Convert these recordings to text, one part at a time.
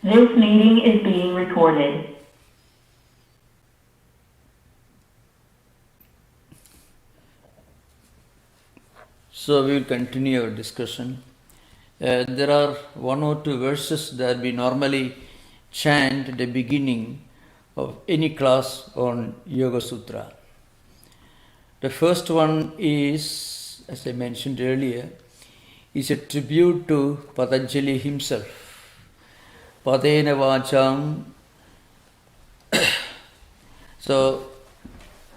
This meeting is being recorded. So we will continue our discussion. There are one or two verses that we normally chant at the beginning of any class on Yoga Sutra. The first one is, as I mentioned earlier, is a tribute to Patanjali himself. Padena Vacham. So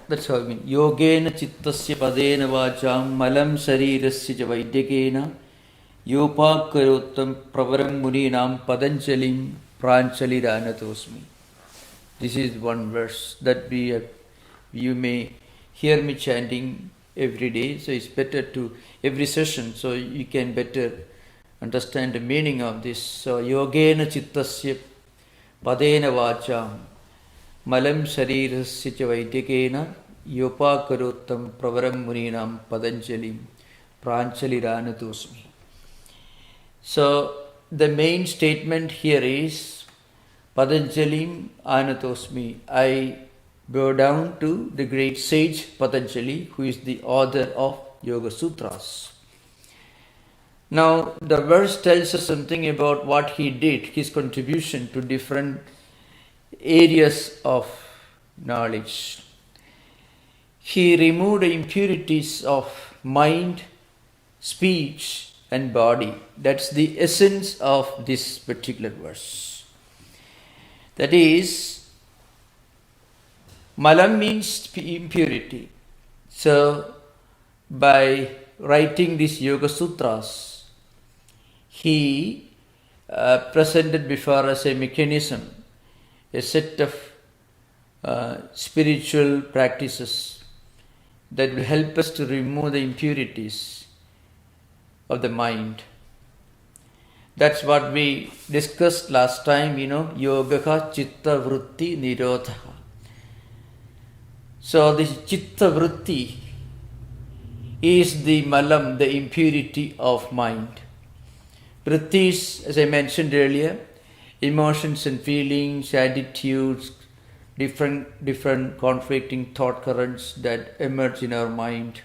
that's how I mean. Yogena Chittasya Padena Vacham Malam Sarirasya Vaidyakena Yopakarotam Pravaram Muninam Patanjalim Pranchali Ranatosmi. This is one verse that you may hear me chanting every day. So it's better to every session, so you can better understand the meaning of this. So Yogena Chittasya Padena Vacham Malam Sarirasya Vaidyakena Yopakarotam Pravaram Muninam Patanjalim Pranchali Ranatosmi. So the main statement here is Patanjalim Anatosmi. I bow down to the great sage Patanjali, who is the author of Yoga Sutras. Now the verse tells us something about what he did, his contribution to different areas of knowledge. He removed the impurities of mind, speech and body. That's the essence of this particular verse. That is, malam means impurity. So by writing these Yoga Sutras, he presented before us a mechanism, a set of spiritual practices that will help us to remove the impurities of the mind. That's what we discussed last time, yogaha chitta vritti nirodha. So this chitta vritti is the malam, the impurity of mind. Vrittis, as I mentioned earlier, emotions and feelings, attitudes, different conflicting thought currents that emerge in our mind,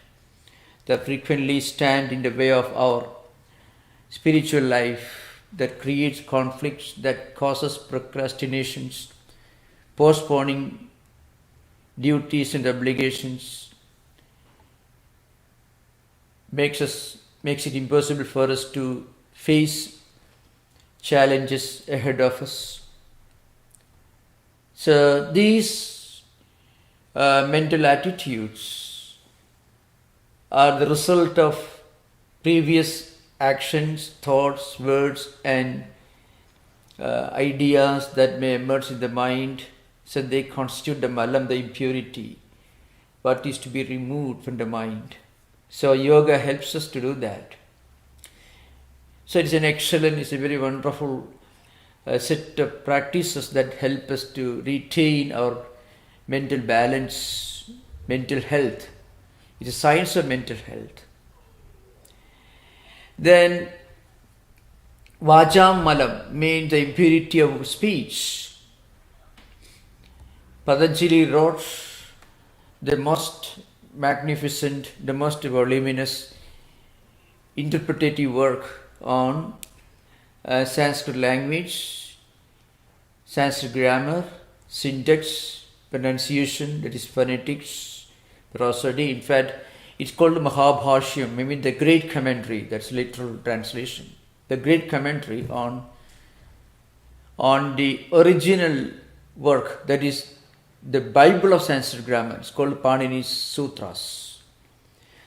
that frequently stand in the way of our spiritual life, that creates conflicts, that causes procrastinations, postponing duties and obligations, makes it impossible for us to face challenges ahead of us. So these mental attitudes are the result of previous actions, thoughts, words and ideas that may emerge in the mind. So they constitute the malam, the impurity, what is to be removed from the mind. So yoga helps us to do that. So it's a very wonderful set of practices that help us to retain our mental balance, mental health. It's a science of mental health. Then Vajam Malam means the impurity of speech. Patanjali wrote the most magnificent, the most voluminous interpretative work on Sanskrit language, Sanskrit grammar, syntax, pronunciation, that is phonetics, prosody. In fact, it's called Mahabhashyam, maybe the great commentary, that's literal translation. The great commentary on the original work, that is the Bible of Sanskrit grammar. It's called Panini's Sutras.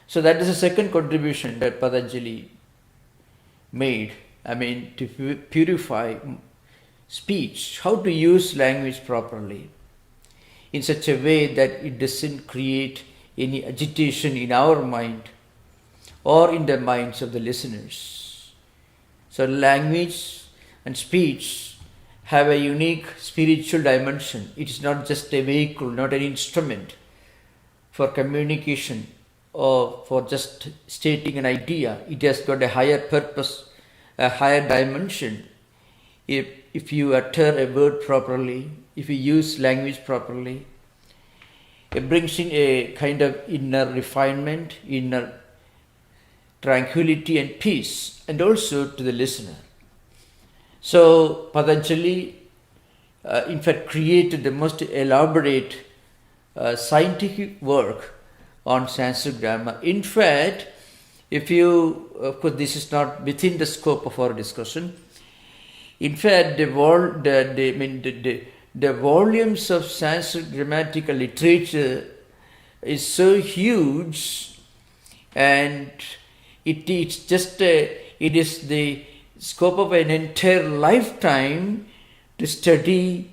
So that is the second contribution that Patanjali made. To purify speech, how to use language properly in such a way that it doesn't create any agitation in our mind or in the minds of the listeners. So language and speech have a unique spiritual dimension. It is not just a vehicle, not an instrument for communication or for just stating an idea. It has got a higher purpose, a higher dimension. if you utter a word properly, if you use language properly, it brings in a kind of inner refinement, inner tranquility and peace, and also to the listener. So Patanjali, in fact, created the most elaborate scientific work on Sanskrit grammar. In fact, if you, of course, this is not within the scope of our discussion. In fact, the volumes of Sanskrit grammatical literature is so huge, and it is the scope of an entire lifetime to study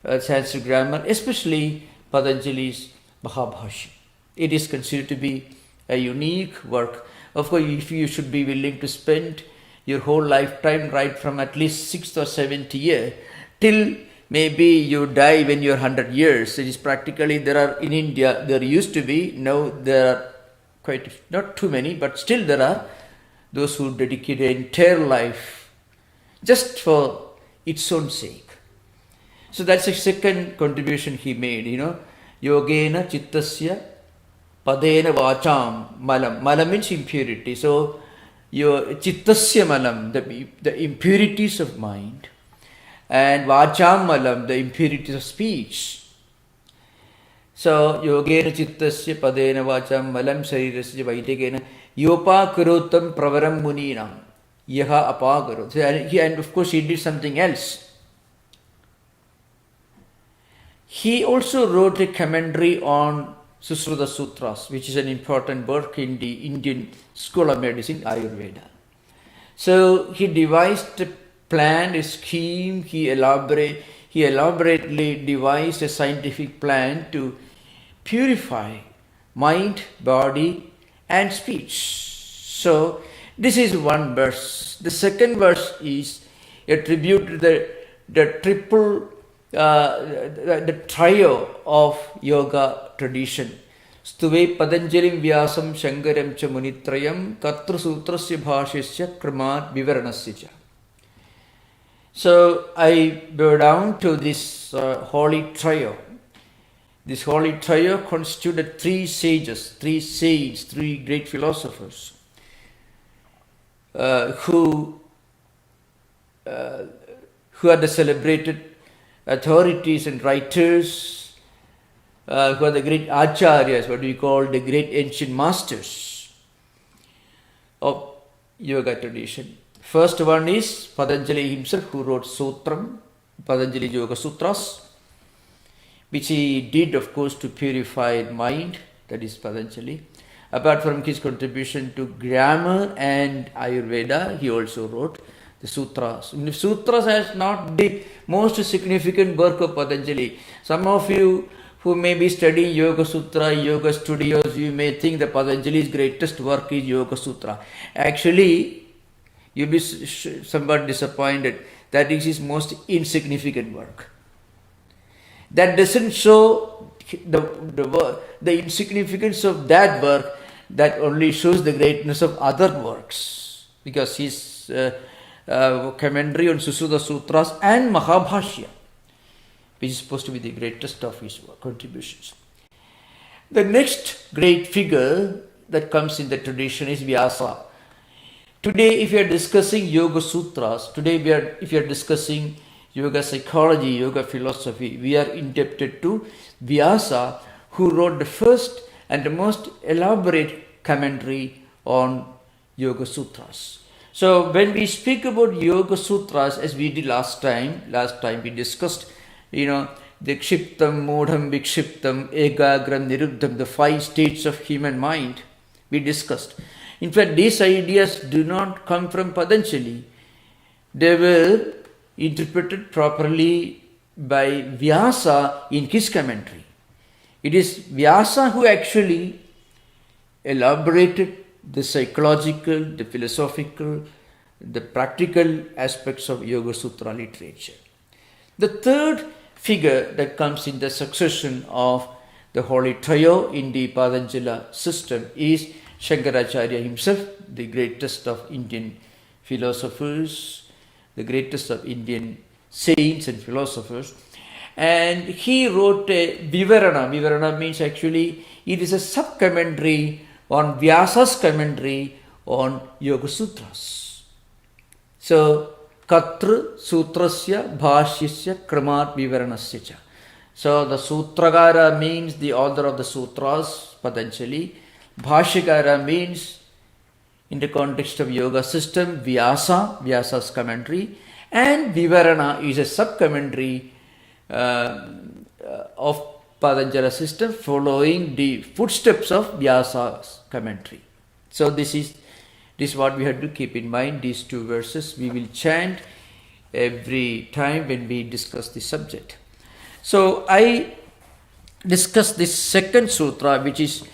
Sanskrit grammar, especially Patanjali's Mahabhashya. It is considered to be a unique work. Of course, if you should be willing to spend your whole lifetime, right from at least 6th or 7th year till maybe you die when you're 100 years. It is practically, there are in India, there used to be, now there are quite, not too many, but still there are those who dedicate their entire life just for its own sake. So that's the second contribution he made, Yogena Chittasya Padena Vacham Malam. Malam means impurity. So your Chittasya Malam, the impurities of mind, and Vacham Malam, the impurities of speech. So Yogena Chittasya Padena Vacham Malam Sarirasya Vaitekena Yopa Kurotam Pravaram Muninam Yaha Apagarot. And of course he did something else. He also wrote a commentary on Sutras, which is an important work in the Indian school of medicine, Ayurveda. So he devised a plan, a scheme, he elaborately devised a scientific plan to purify mind, body and speech. So this is one verse. The second verse is a tribute to the trio of yoga tradition. Stuve Patanjalim Vyasam Shankaram cha Munitrayam Katra Sutrasya Bhashyasya Kramat Vivaranasya cha. So I bow down to this holy trio. This holy trio constituted three sages, three saints, three great philosophers who are the celebrated authorities and writers, who are the great acharyas, what we call the great ancient masters of yoga tradition. First one is Patanjali himself, who wrote Sutram, Patanjali Yoga Sutras, which he did, of course, to purify mind, that is Patanjali. Apart from his contribution to grammar and Ayurveda, he also wrote the Sutras. And Sutras is not the most significant work of Patanjali. Some of you who may be studying Yoga Sutra, Yoga studios, you may think that Patanjali's greatest work is Yoga Sutra. Actually, you'll be somewhat disappointed. That is his most insignificant work. That doesn't show the insignificance of that work, that only shows the greatness of other works. Because his commentary on Susuda Sutras and Mahabhashya, which is supposed to be the greatest of his contributions. The next great figure that comes in the tradition is Vyasa. Today, if we are discussing Yoga Sutras, if we are discussing Yoga psychology, Yoga philosophy, we are indebted to Vyasa, who wrote the first and the most elaborate commentary on Yoga Sutras. So when we speak about Yoga Sutras, as we did last time we discussed, the Kshiptam, Modham, Vikshiptam, Egagram, Niruddham, the 5 states of human mind, we discussed. In fact, these ideas do not come from Patanjali. They were interpreted properly by Vyasa in his commentary. It is Vyasa who actually elaborated the psychological, the philosophical, the practical aspects of Yoga Sutra literature. The third figure that comes in the succession of the holy trio in the Patanjala system is Shankaracharya himself, the greatest of Indian philosophers, the greatest of Indian saints and philosophers. And he wrote a Vivarana. Vivarana means actually it is a sub-commentary on Vyasa's commentary on Yoga Sutras. So, Katru Sutrasya Bhashyasya Kramat Vivaranasya cha. So, the Sutrakara means the author of the Sutras, Patanjali. Bhashyakara means, in the context of yoga system, Vyasa's commentary. And Vivarana is a sub-commentary of Patanjali system following the footsteps of Vyasa's commentary. So this is what we have to keep in mind. These two verses we will chant every time when we discuss the subject. So I discuss this second sutra, which is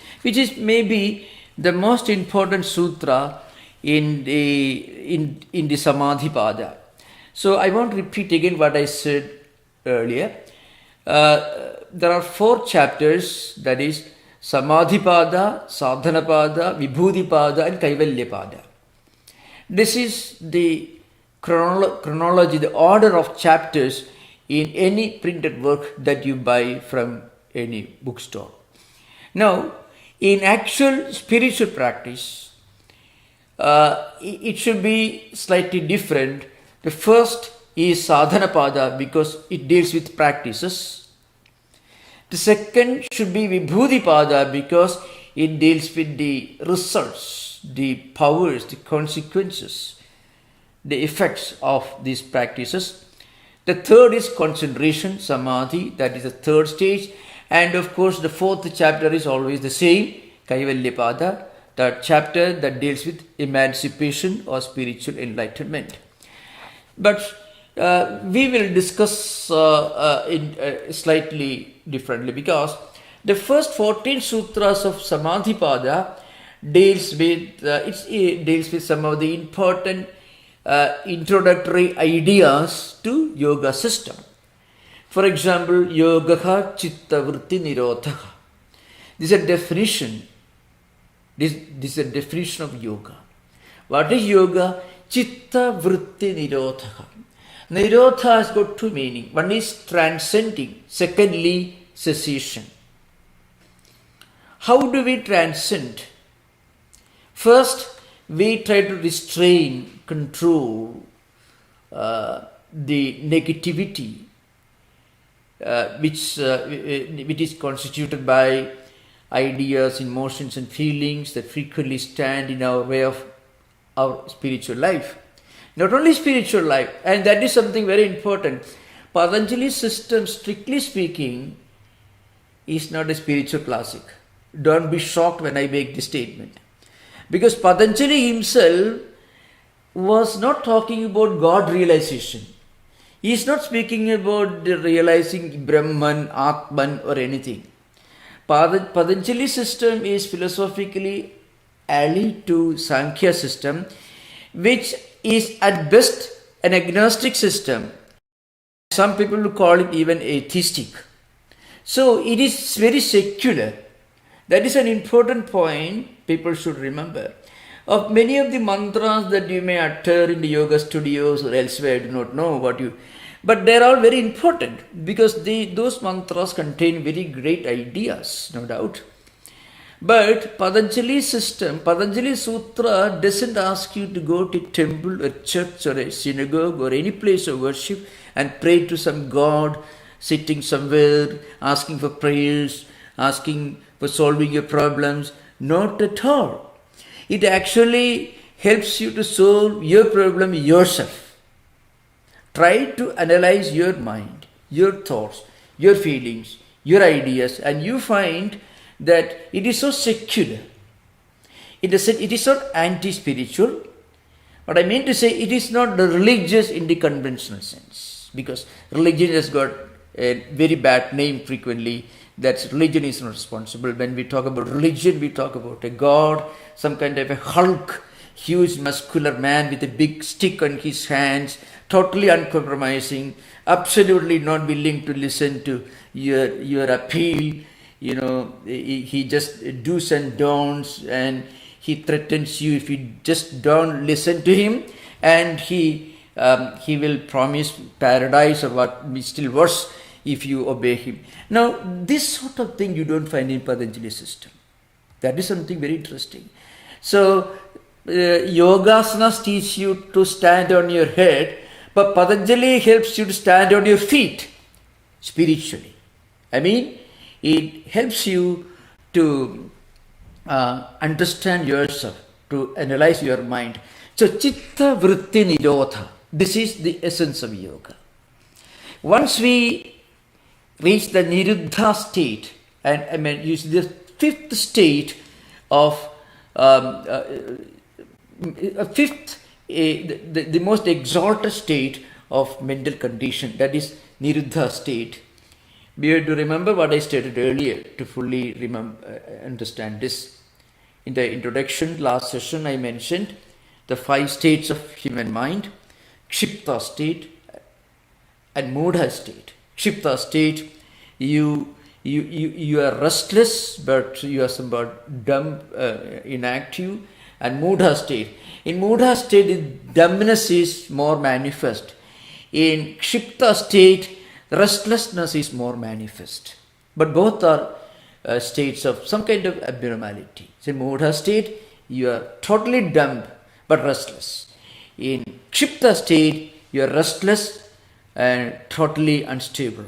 maybe the most important sutra in the Samadhipada. So I won't repeat again what I said earlier. There are 4 chapters, that is Samadhipada, Sadhanapada, Vibhudipada and Kaivalyapada. This is the chronology, the order of chapters in any printed work that you buy from any bookstore. Now, in actual spiritual practice, it should be slightly different. The first is Sadhanapada because it deals with practices. The second should be Vibhudipada because it deals with the results, the powers, the consequences, the effects of these practices. The third is concentration, Samadhi, that is the third stage. And of course, the fourth chapter is always the same, Kaivalyapada, the chapter that deals with emancipation or spiritual enlightenment. But we will discuss slightly differently because the first 14 sutras of Samadhipada deals with some of the important introductory ideas to yoga system. For example, yogaha chitta vritti nirodhaha. This is a definition. This is a definition of yoga. What is yoga? Chitta vritti nirodhaha. Nirodha has got 2 meanings. One is transcending. Secondly, cessation. How do we transcend? First, we try to restrain, control the negativity which is constituted by ideas, emotions and feelings that frequently stand in our way of our spiritual life. Not only spiritual life, and that is something very important. Patanjali's system, strictly speaking, is not a spiritual classic. Don't be shocked when I make this statement. Because Patanjali himself was not talking about God realization. He is not speaking about realizing Brahman, Atman or anything. Patanjali's system is philosophically allied to Sankhya system, which is at best an agnostic system. Some people will call it even atheistic. So it is very secular. That is an important point people should remember. Of many of the mantras that you may utter in the yoga studios or elsewhere, I do not know but they are all very important because those mantras contain very great ideas, no doubt. But Patanjali's system, Patanjali Sutra doesn't ask you to go to a temple, a church or a synagogue or any place of worship and pray to some god sitting somewhere, asking for prayers, asking for solving your problems. Not at all. It actually helps you to solve your problem yourself. Try to analyze your mind, your thoughts, your feelings, your ideas, and you find that it is so secular. It is not anti-spiritual. What I mean to say, it is not religious in the conventional sense. Because religion has got a very bad name frequently. That religion is not responsible. When we talk about religion, we talk about a god, some kind of a hulk, huge muscular man with a big stick on his hands, totally uncompromising, absolutely not willing to listen to your appeal. You know, he just do's and don'ts, and he threatens you if you just don't listen to him, and he he will promise paradise or what, still worse if you obey him. Now, this sort of thing you don't find in Patanjali system. That is something very interesting. So, yogasanas teach you to stand on your head, but Patanjali helps you to stand on your feet spiritually. I mean, it helps you to understand yourself, to analyze your mind. So, chitta vritti nirodha. This is the essence of yoga. Once we reach the niruddha state, and I mean, use the fifth state of the most exalted state of mental condition, that is niruddha state. We have to remember what I stated earlier to fully understand this. In the introduction, last session, I mentioned the 5 states of human mind: kshipta state and mudha state. Kshipta state, you are restless, but you are somewhat dumb, inactive. And mudha state. In mudha state, the dumbness is more manifest. In kshipta state, restlessness is more manifest. But both are states of some kind of abnormality. So in mudha state, you are totally dumb but restless. In kshipta state, you are restless and totally unstable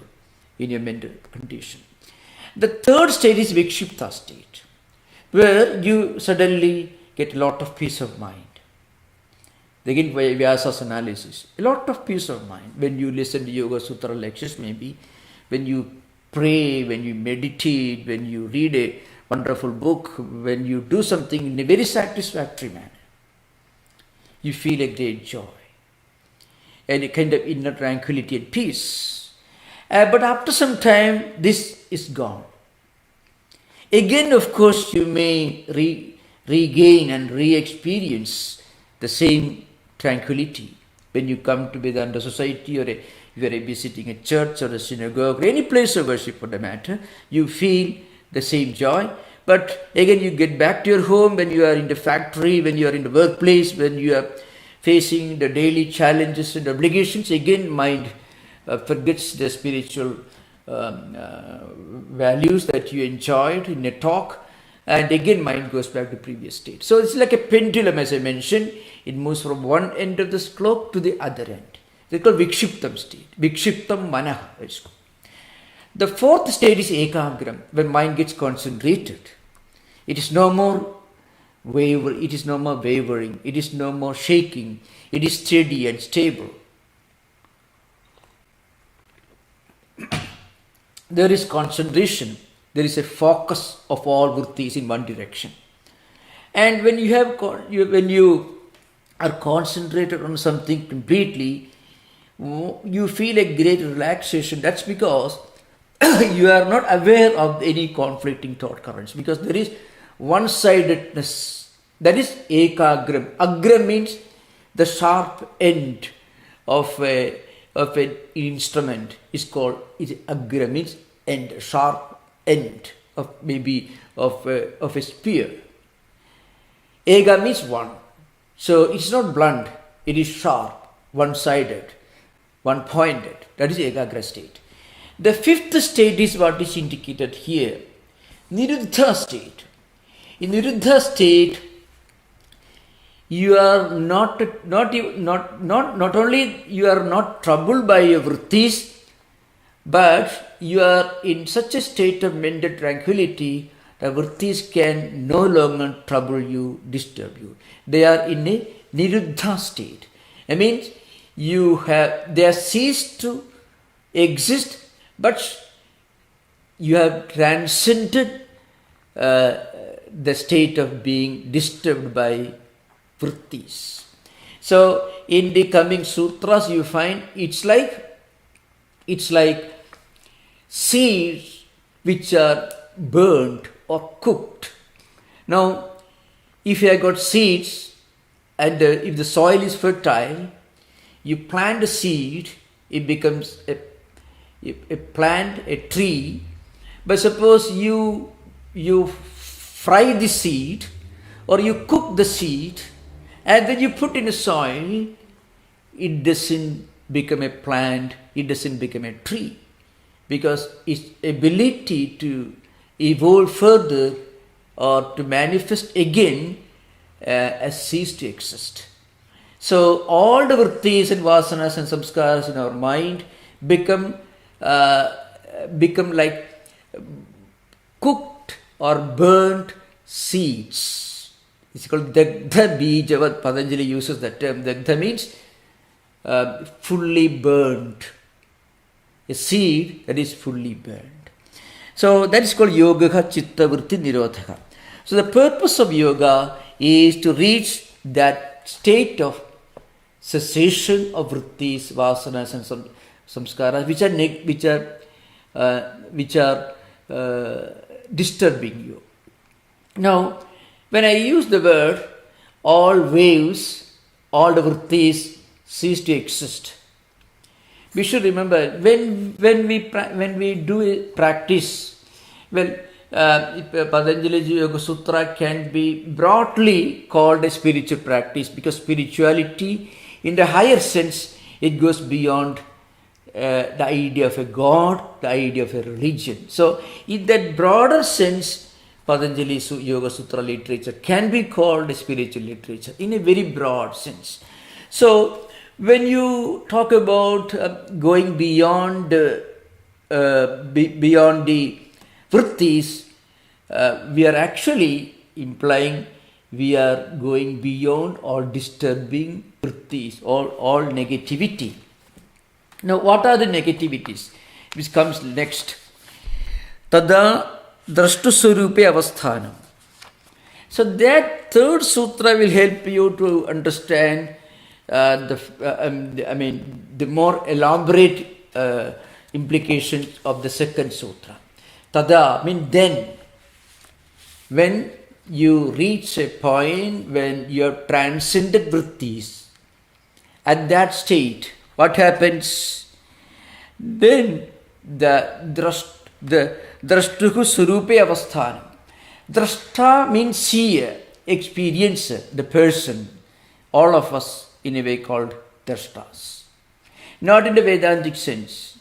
in your mental condition. The third state is vikshipta state, where you suddenly get a lot of peace of mind. Again, by Vyasa's analysis, a lot of peace of mind when you listen to Yoga Sutra lectures, maybe when you pray, when you meditate, when you read a wonderful book, when you do something in a very satisfactory manner. You feel a great joy and a kind of inner tranquility and peace. But after some time, this is gone. Again, of course, you may regain and re-experience the same tranquility when you come to Vedanta society, or you are visiting a church or a synagogue or any place of worship for the matter. You feel the same joy. But again, you get back to your home, when you are in the factory, when you are in the workplace, when you are facing the daily challenges and obligations, again mind forgets the spiritual values that you enjoyed in a talk, and again mind goes back to previous state. So it's like a pendulum, as I mentioned. It moves from one end of the slope to the other end. They call vikshiptam state, vikshiptam manaha. The fourth state is ekagram, when mind gets concentrated. It is no more wavering, it is no more shaking, it is steady and stable. There is concentration, there is a focus of all vrittis in one direction. And when you are concentrated on something completely, you feel a great relaxation. That's because you are not aware of any conflicting thought currents, because there is one-sidedness. That is ekagram. Agram means the sharp end of an instrument is called, agram means end, sharp end of maybe of a spear. Ega means one. So it's not blunt, it is sharp, one-sided, one-pointed. That is ekagra state. The fifth state is what is indicated here, niruddha state. In niruddha state, you are not only you are not troubled by your vrittis, but you are in such a state of mental tranquility that vrittis can no longer trouble you, disturb you. They are in a niruddha state. I mean, they have ceased to exist, but you have transcended the state of being disturbed by vrittis. So in the coming sutras, you find it's like seeds which are burnt or cooked. Now, if you have got seeds and if the soil is fertile, you plant a seed, it becomes a plant, a tree. But suppose you fry the seed or you cook the seed and then you put in the soil, it doesn't become a plant, it doesn't become a tree, because its ability to evolve further or to manifest again has ceased to exist. So all the vrittis and vasanas and samskaras in our mind become like cooked or burnt seeds. It's called Dagdha Bija. What Patanjali uses that term. Dagdha means fully burnt. A seed that is fully burned. So that is called Yogaha Chitta Vritti Nirodhaka. So the purpose of yoga is to reach that state of cessation of vrittis, vasanas and samskaras which are disturbing you. Now, when I use the word, all waves, all the vrittis cease to exist. We should remember when we do a practice, well, Patanjali's Yoga Sutra can be broadly called a spiritual practice, because spirituality, in the higher sense, it goes beyond the idea of a god, the idea of a religion. So, in that broader sense, Patanjali's Yoga Sutra literature can be called a spiritual literature in a very broad sense. So, when you talk about going beyond the vrittis, we are actually implying we are going beyond all disturbing vrittis, all negativity. Now, what are the negativities? Which comes next. Tada drashtu swarupe avasthanam. So that third sutra will help you to understand the more elaborate implications of the second sutra. Tada means then, when you reach a point when you have transcended vrittis, at that state, what happens? Then the drashtuhu surupe avasthanam. Drashta means seer, experiencer, the person. All of us in a way called drashtas. Not in the Vedantic sense.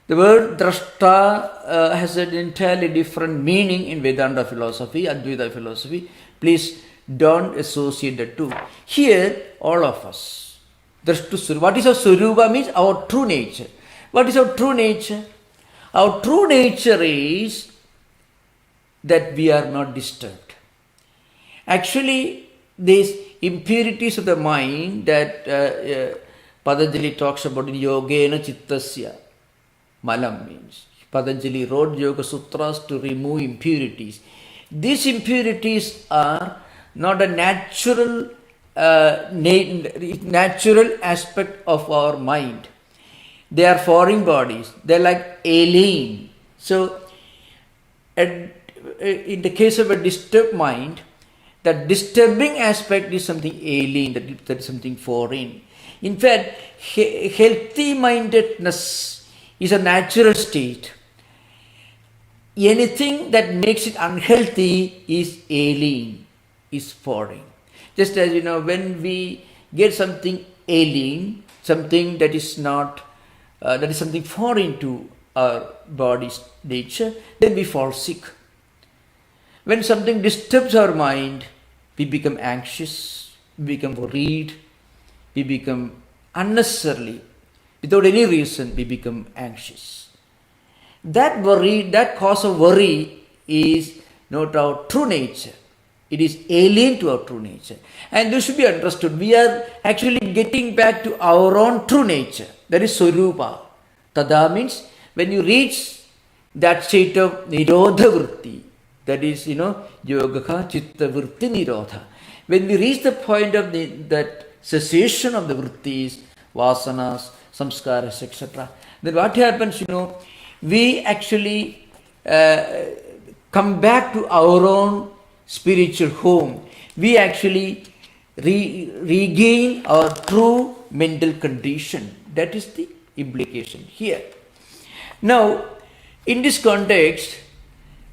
The word drashta has an entirely different meaning in Vedanta philosophy, Advaita philosophy. Please don't associate the two. Here, all of us. Drashtu. What is our surupa means? Our true nature. What is our true nature? Our true nature is that we are not disturbed. Actually, these impurities of the mind that Patanjali talks about in Yogena Chittasya, Malam means. Patanjali wrote Yoga Sutras to remove impurities. These impurities are not a natural aspect of our mind. They are foreign bodies. They are like alien. So, in the case of a disturbed mind, the disturbing aspect is something alien, that is something foreign. In fact, healthy mindedness is a natural state. Anything that makes it unhealthy is alien, is foreign. Just as when we get something alien, something that is not, that is something foreign to our body's nature, then we fall sick. When something disturbs our mind, we become anxious, we become worried, we become unnecessarily, without any reason, we become anxious. That worry, that cause of worry is not our true nature. It is alien to our true nature. And this should be understood. We are actually getting back to our own true nature. That is Swarupa. Tada means when you reach that state of Nirodha Vritti, that is, Yogaha Chitta Vritti Nirodha. When we reach the point of that cessation of the vrittis, vasanas, samskaras, etc., then what happens, we actually come back to our own spiritual home. We actually regain our true mental condition. That is the implication here. Now, in this context,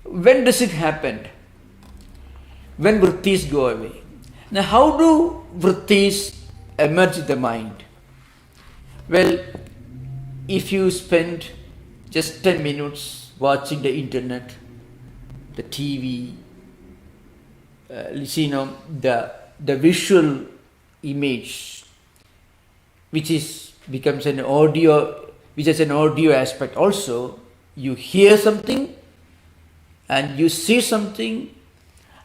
when does it happen? When vrittis go away. Now, how do vrittis emerge in the mind? Well, if you spend just 10 minutes watching the internet, the TV, the visual image, which becomes an audio, which has an audio aspect also, you hear something and you see something,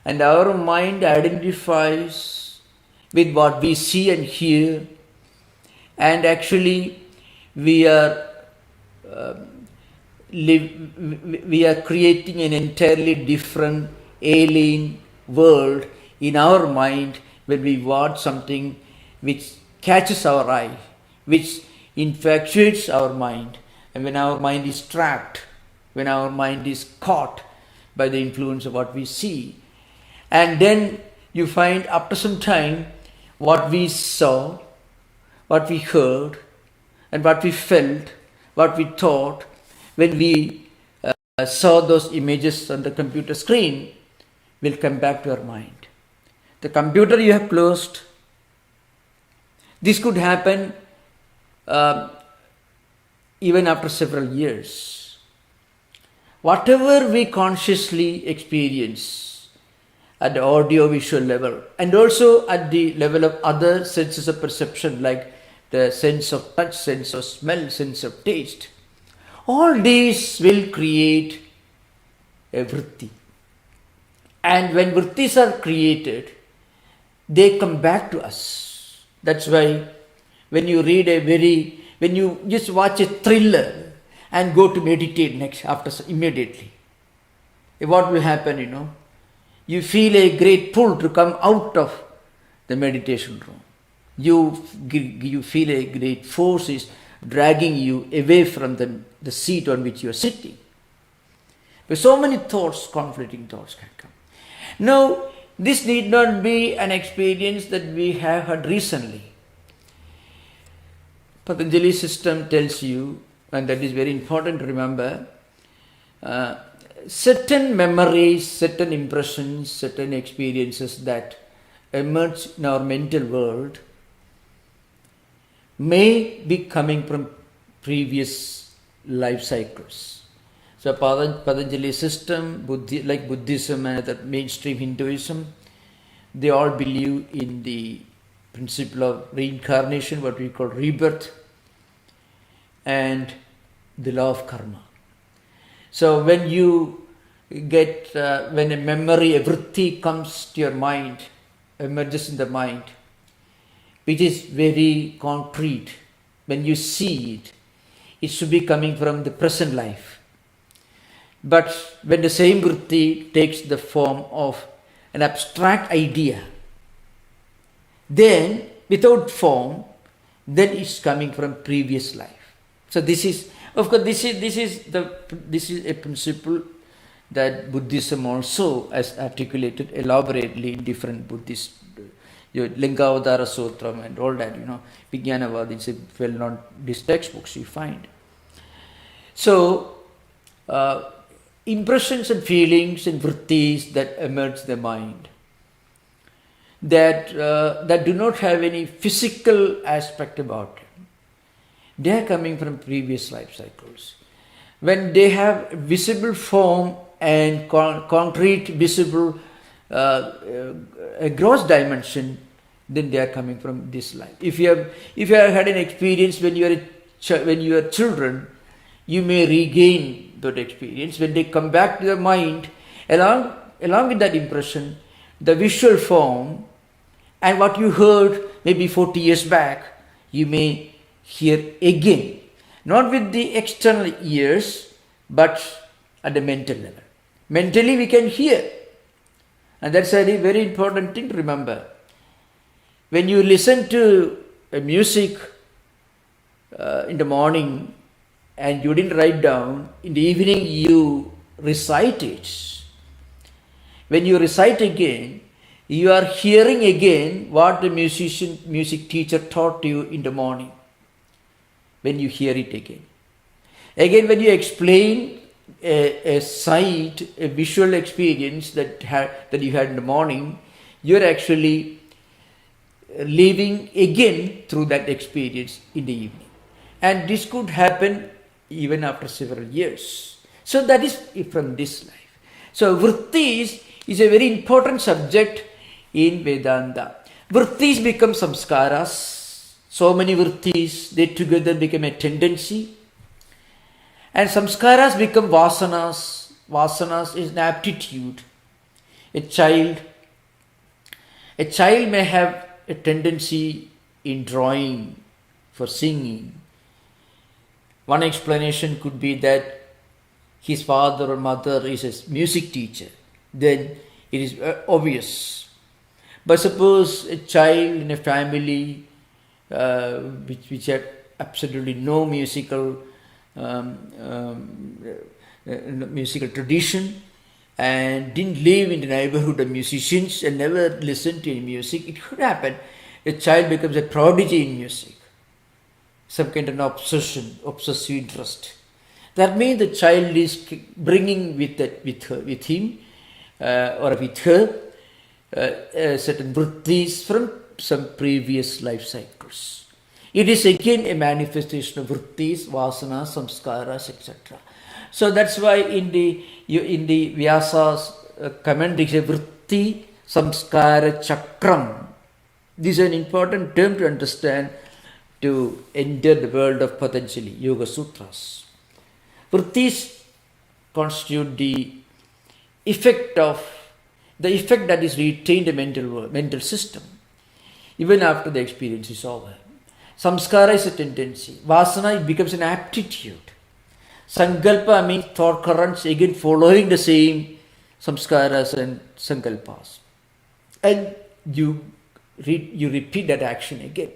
and our mind identifies with what we see and hear, and actually we are creating an entirely different alien world in our mind when we watch something which catches our eye, which infatuates our mind, and when our mind is trapped, when our mind is caught by the influence of what we see. And then you find after some time what we saw, what we heard, and what we felt, what we thought when we saw those images on the computer screen will come back to our mind. The computer you have closed. This could happen even after several years. Whatever we consciously experience at the audio-visual level, and also at the level of other senses of perception like the sense of touch, sense of smell, sense of taste, all these will create a vritti. And when vrittis are created, they come back to us. That's why when you just watch a thriller and go to meditate immediately, what will happen, you feel a great pull to come out of the meditation room. You feel a great force is dragging you away from the seat on which you are sitting. But so many conflicting thoughts can come. Now, this need not be an experience that we have had recently. Patanjali system tells you, and that is very important to remember, certain memories, certain impressions, certain experiences that emerge in our mental world may be coming from previous life cycles. So Patanjali system, like Buddhism and other mainstream Hinduism, they all believe in the principle of reincarnation, what we call rebirth, and the law of karma. So when you get, when a memory, a vritti comes to your mind, emerges in the mind, which is very concrete, when you see it, it should be coming from the present life. But when the same vritti takes the form of an abstract idea, then without form, then it's coming from previous life. So this is, of course, this is a principle that Buddhism also has articulated elaborately in different Buddhist, Lingavadara Sutram and all that, Vijnanavad is a well-known these textbooks you find. So, impressions and feelings and vrittis that emerge the mind, that do not have any physical aspect about it. They are coming from previous life cycles. When they have visible form and concrete, visible, a gross dimension, then they are coming from this life. If you have had an experience when you are children, you may regain that experience. When they come back to the mind, along with that impression, the visual form and what you heard maybe 40 years back, you may hear again. Not with the external ears, but at the mental level. Mentally we can hear. And that's a very important thing to remember. When you listen to music in the morning and you didn't write down, in the evening you recite it. When you recite again, you are hearing again what the music teacher taught you in the morning. When you hear it again. Again, when you explain a sight, a visual experience that you had in the morning, you're actually living again through that experience in the evening. And this could happen even after several years. So that is from this life. So vrittis is a very important subject in Vedanta. Vrittis become samskaras. So many vrittis, they together become a tendency. And samskaras become vasanas. Vasanas is an aptitude. A child may have a tendency in drawing, for singing. One explanation could be that his father or mother is a music teacher. Then it is obvious. But suppose a child in a family which had absolutely no musical tradition and didn't live in the neighborhood of musicians and never listened to any music, it could happen. A child becomes a prodigy in music. Some kind of obsessive interest. That means the child is bringing with him or with her certain vrittis from some previous life cycles. It is again a manifestation of vrittis, vasanas, samskaras, etc. So that's why in the Vyasa's commentary, vritti samskara chakram. This is an important term to understand to enter the world of Patanjali, Yoga Sutras. Vrittis constitute the effect that is retained in the mental system, even after the experience is over. Samskara is a tendency. Vasana, it becomes an aptitude. Sankalpa means thought currents, again following the same samskaras and sankalpas. And you repeat that action again.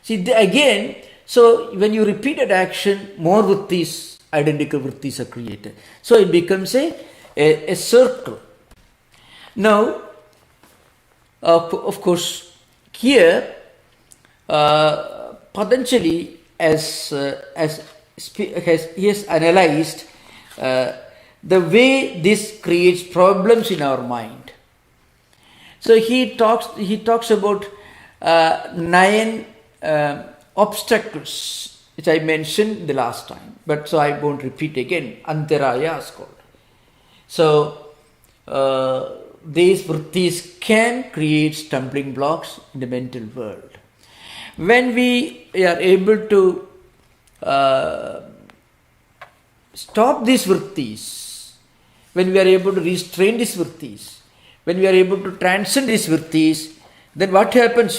See, again, so when you repeat that action, more vrittis, identical vrittis are created. So it becomes a circle. Now, of course, here, Patanjali has analyzed the way this creates problems in our mind. So he talks about 9 obstacles which I mentioned the last time, but so I won't repeat again. Antaraya is called. So these vrittis can create stumbling blocks in the mental world. When we are able to stop these vrittis, when we are able to restrain these vrittis, when we are able to transcend these vrittis, then what happens,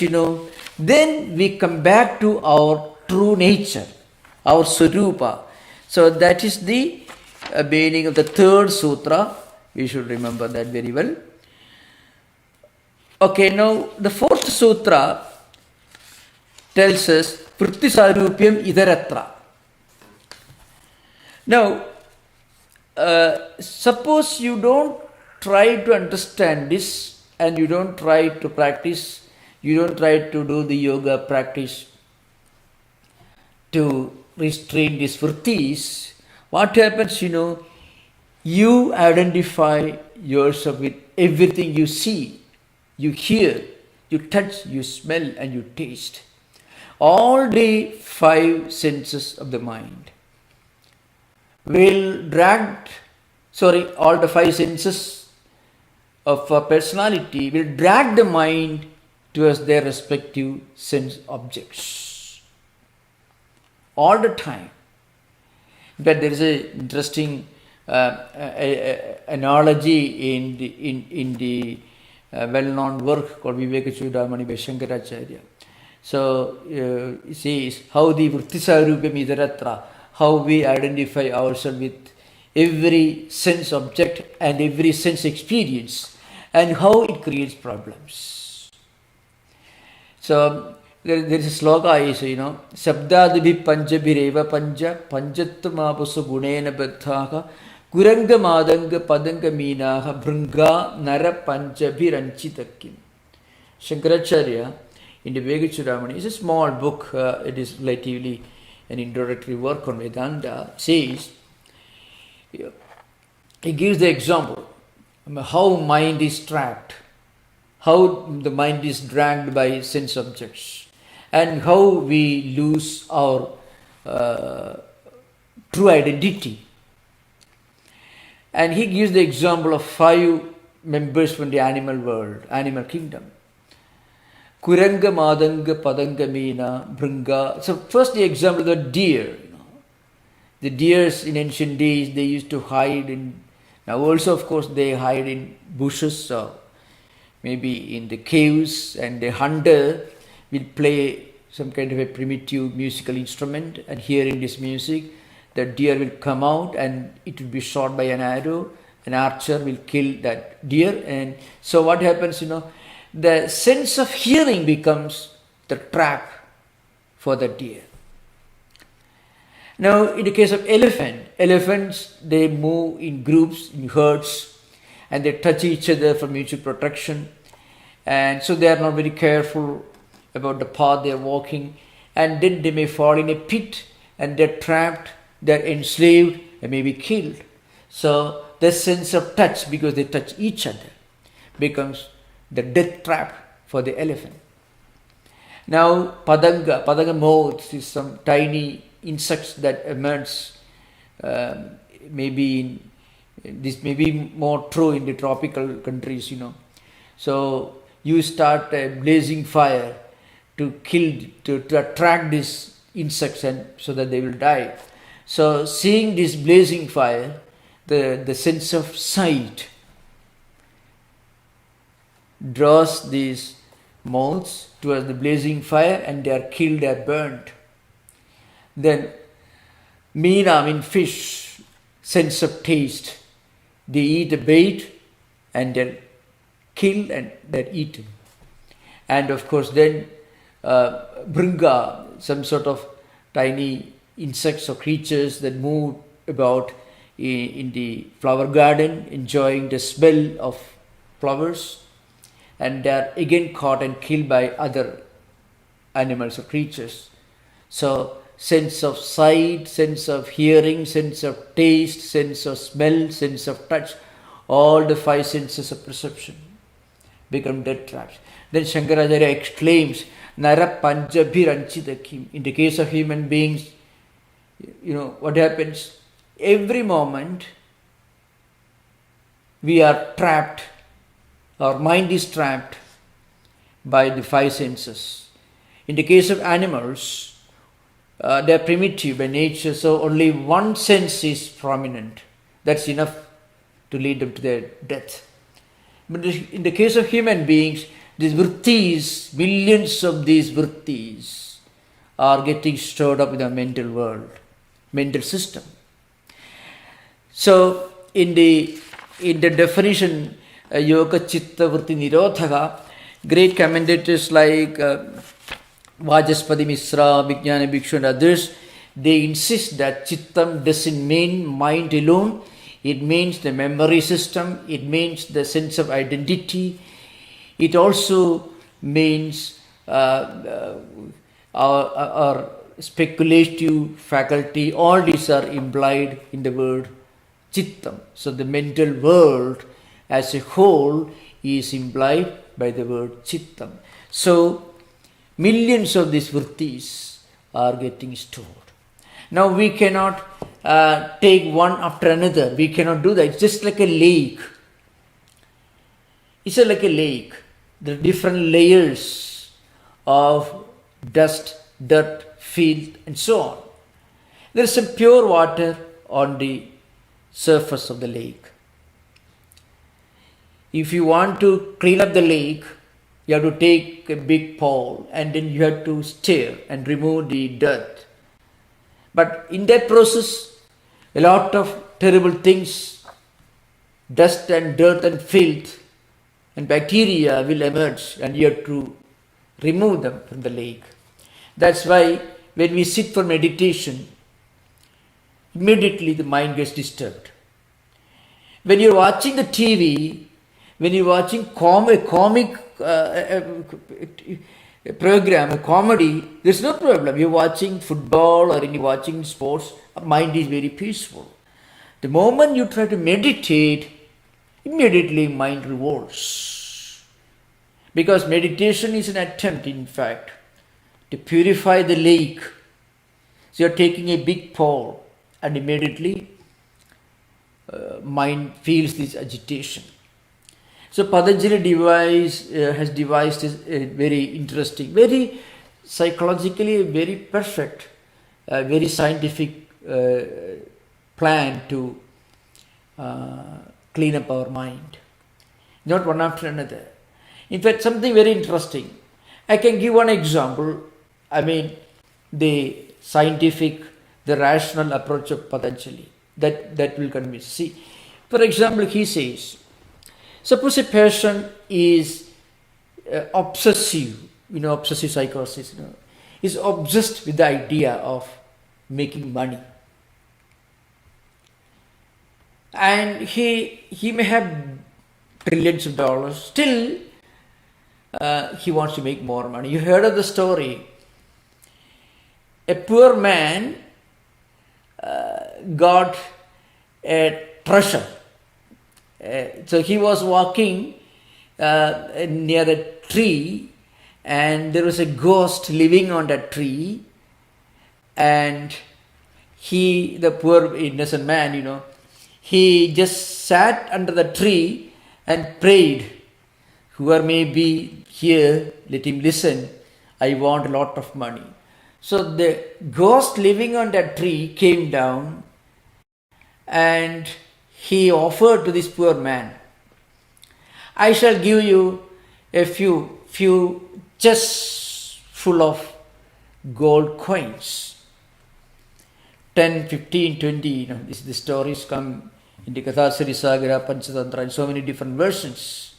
then we come back to our true nature, our swarupa. So that is the meaning of the 3rd sutra. We should remember that very well. Okay, now the 4th sutra tells us vritti sarupyam idaratra. Now, suppose you don't try to understand this and you don't try to practice, you don't try to do the yoga practice to restrain these vrittis, what happens, you identify yourself with everything you see, you hear, you touch, you smell and you taste. All the 5 senses of the mind all the 5 senses of a personality will drag the mind towards their respective sense objects. All the time. But there is an interesting analogy in the well-known work called Viveka Chudamani by Shankaracharya. So he says how the vrittisarupam idaratra, how we identify ourselves with every sense object and every sense experience and how it creates problems. So there is a sloka is, Sabdadibhi panjabhireva panja panjatmapusa gunena baddhaha kuranga madanga padanga minaha bhranga nara panjabhiranchitakim. Shankaracharya in the Vegachudamani, it's a small book, it is relatively an introductory work on Vedanta, says, he gives the example how mind is trapped, how the mind is dragged by sense objects. and how we lose our true identity. And he gives the example of 5 members from the animal world, animal kingdom. Kuranga, Madanga, Padanga, Meena, Bringa. So first the example of the deer. The deers in ancient days, they used to hide in, now also of course they hide in bushes or maybe in the caves, and the hunter will play some kind of a primitive musical instrument, and hearing this music, the deer will come out and it will be shot by an arrow. An archer will kill that deer, and so what happens, the sense of hearing becomes the trap for the deer. Now, in the case of elephants, they move in groups, in herds, and they touch each other for mutual protection. And so they are not very careful about the path they are walking, and then they may fall in a pit, and they're trapped, they're enslaved, and may be killed. So the sense of touch, because they touch each other, becomes the death trap for the elephant. Now, padanga moths is some tiny insects that emerge, this may be more true in the tropical countries, So you start a blazing fire to attract these insects, and so that they will die. So seeing this blazing fire, the sense of sight draws these moths towards the blazing fire, and they are killed, they are burnt. Then meena, fish, sense of taste. They eat a bait and they're killed and they're eaten. And of course then bringa, some sort of tiny insects or creatures that move about in the flower garden, enjoying the smell of flowers, and they are again caught and killed by other animals or creatures. So sense of sight, sense of hearing, sense of taste, sense of smell, sense of touch, all the 5 senses of perception become death traps. Then Shankaracharya exclaims, Nara Panjabhiranchidakim. In the case of human beings, what happens? Every moment we are trapped, our mind is trapped by the 5 senses. In the case of animals, they are primitive by nature, so only one sense is prominent. That's enough to lead them to their death. But in the case of human beings, these vrittis, millions of these vrittis are getting stored up in the mental world, mental system. So in the definition, Yoga Chitta Vritti Nirodhaka, great commentators like Vajaspati Misra, Vijnana Bhikshu and others, they insist that Chittam doesn't mean mind alone. It means the memory system, it means the sense of identity, it also means our speculative faculty. All these are implied in the word Chittam. So the mental world as a whole is implied by the word Chittam. So millions of these vrittis are getting stored. Now we cannot take one after another. We cannot do that. It's just like a lake. It's like a lake. There are different layers of dust, dirt, filth and so on. There is some pure water on the surface of the lake. If you want to clean up the lake, you have to take a big pole and then you have to stir and remove the dirt. But in that process, a lot of terrible things, dust and dirt and filth and bacteria will emerge, and you have to remove them from the lake. That's why when we sit for meditation, immediately the mind gets disturbed. When you're watching the TV, when you're watching a comic program, a comedy, there's no problem. You're watching football or you're watching sports, mind is very peaceful. The moment you try to meditate, immediately mind revolts. Because meditation is an attempt, in fact, to purify the lake. So you're taking a big pole and immediately mind feels this agitation. So Patanjali has devised this very interesting, very psychologically very perfect, very scientific plan to clean up our mind. Not one after another. In fact, something very interesting. I can give one example. I mean, the scientific, the rational approach of Patanjali. That will convince. See, for example, he says, suppose a person is obsessive, obsessive psychosis, is obsessed with the idea of making money. And he may have trillions of dollars, still he wants to make more money. You heard of the story. A poor man got a treasure. So he was walking near a tree, and there was a ghost living on that tree, and the poor innocent man, he just sat under the tree and prayed, whoever may be here, let him listen, I want a lot of money. So the ghost living on that tree came down and he offered to this poor man, I shall give you a few chests full of gold coins. 10, 15, 20, the stories come in the Kathasari Sagara, Panchatantra, and so many different versions.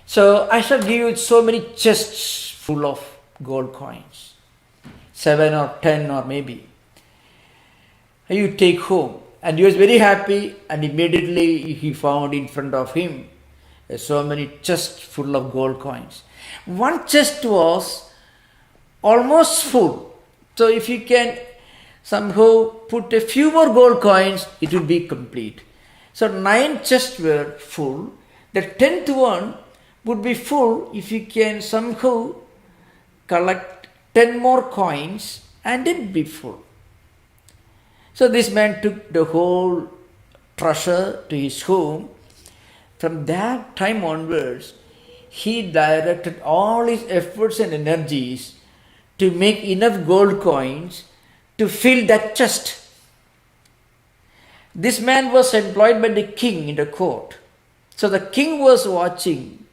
So I shall give you so many chests full of gold coins. 7 or 10 or maybe. You take home. And he was very happy, and immediately he found in front of him so many chests full of gold coins. One chest was almost full. So if you can somehow put a few more gold coins, it will be complete. So 9 chests were full. The 10th one would be full if you can somehow collect 10 more coins and it be full. So this man took the whole treasure to his home. From that time onwards, he directed all his efforts and energies to make enough gold coins to fill that chest. This man was employed by the king in the court. So the king was watching.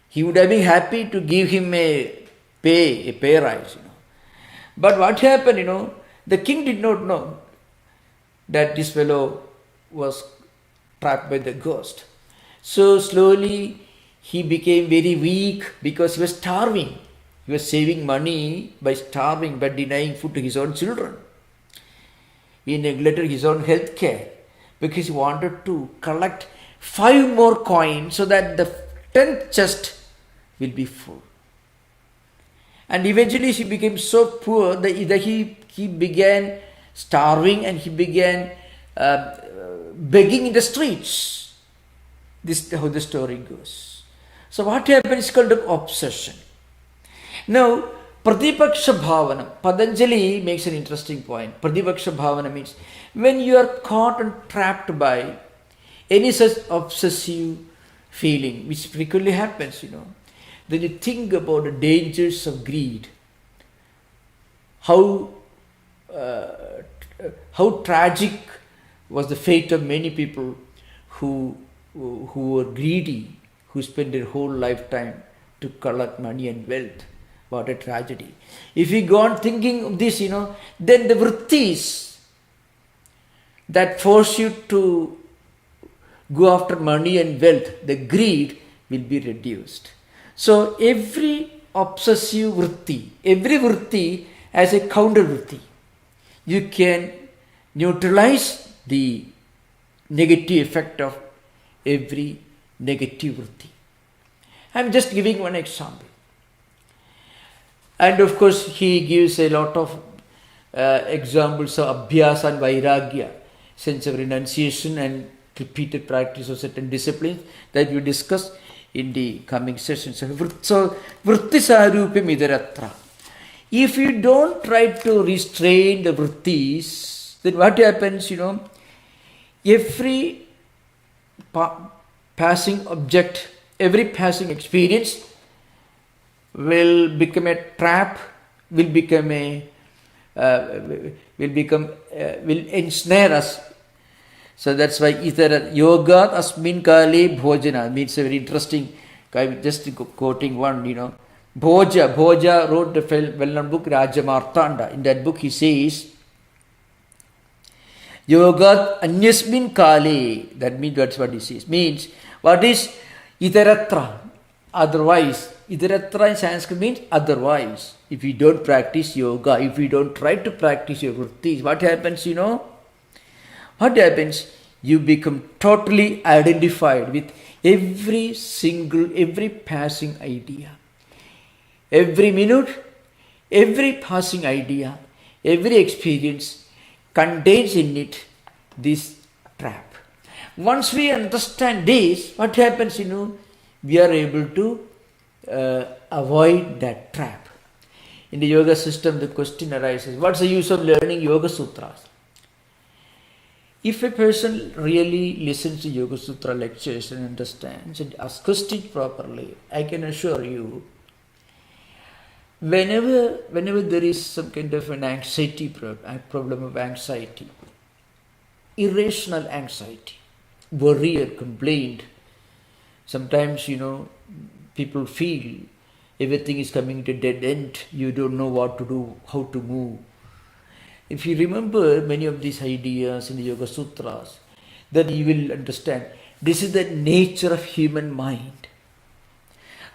He would have been happy to give him a pay rise. But what happened, the king did not know that this fellow was trapped by the ghost. So slowly he became very weak because he was starving. He was saving money by starving, by denying food to his own children. He neglected his own health care because he wanted to collect 5 more coins so that the 10th chest will be full. And eventually he became so poor that he began starving and he began begging in the streets. This is how the story goes. So what happens is called an obsession. Now, Pratipaksha Bhavana, Patanjali makes an interesting point. Pratipaksha Bhavana means when you are caught and trapped by any such obsessive feeling, which frequently happens, then you think about the dangers of greed. How tragic was the fate of many people who were greedy, who spent their whole lifetime to collect money and wealth. What a tragedy. If we go on thinking of this, then the vrittis that force you to go after money and wealth, the greed will be reduced. So every obsessive vritti, every vritti has a counter vritti. You can neutralize the negative effect of every negative vritti. I am just giving one example. And of course, he gives a lot of examples of abhyasa and vairagya, sense of renunciation and repeated practice of certain disciplines that we discussed in the coming sessions. So, vrittisarupyam idaratra. If you don't try to restrain the vrittis, then what happens, every passing object, every passing experience will become a trap, will ensnare us. So that's why yoga asmin kale bhojana means a very interesting. I'm just quoting one, Bhoja wrote the well-known book Raja Martanda. In that book he says, Yoga anyasmin kale. That means that's what he says. Means what is itaratra? Otherwise. Itaratra in Sanskrit means otherwise. If you don't practice yoga, if you don't try to practice your vrittis, what happens, What happens? You become totally identified with every passing idea. Every minute, every passing idea, every experience contains in it this trap. Once we understand this, what happens, we are able to avoid that trap. In the yoga system, the question arises, what's the use of learning Yoga Sutras? If a person really listens to Yoga Sutra lectures and understands and asks questions properly, I can assure you, whenever there is some kind of an anxiety problem of anxiety, irrational anxiety, worry or complaint, sometimes, people feel everything is coming to a dead end, you don't know what to do, how to move. If you remember many of these ideas in the Yoga Sutras, then you will understand this is the nature of human mind.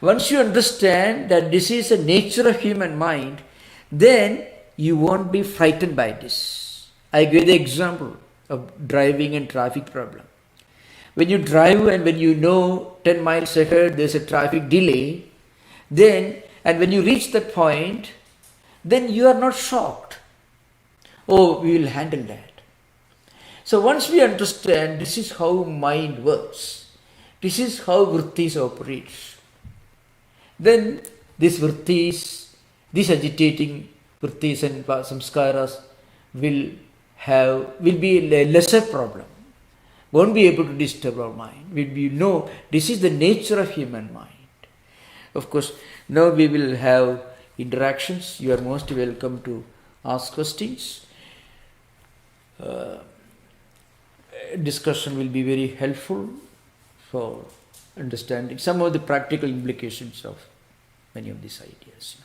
Once you understand that this is the nature of human mind, then you won't be frightened by this. I gave the example of driving and traffic problem. When you drive and when you know 10 miles ahead there's a traffic delay, and when you reach that point, then you are not shocked. Oh, we will handle that. So once we understand this is how mind works, this is how vrittis operates, then these vrittis, these agitating vrittis and samskaras will be a lesser problem. Won't be able to disturb our mind. We know this is the nature of human mind. Of course, now we will have interactions. You are most welcome to ask questions. Discussion will be very helpful for understanding some of the practical implications of many of these ideas.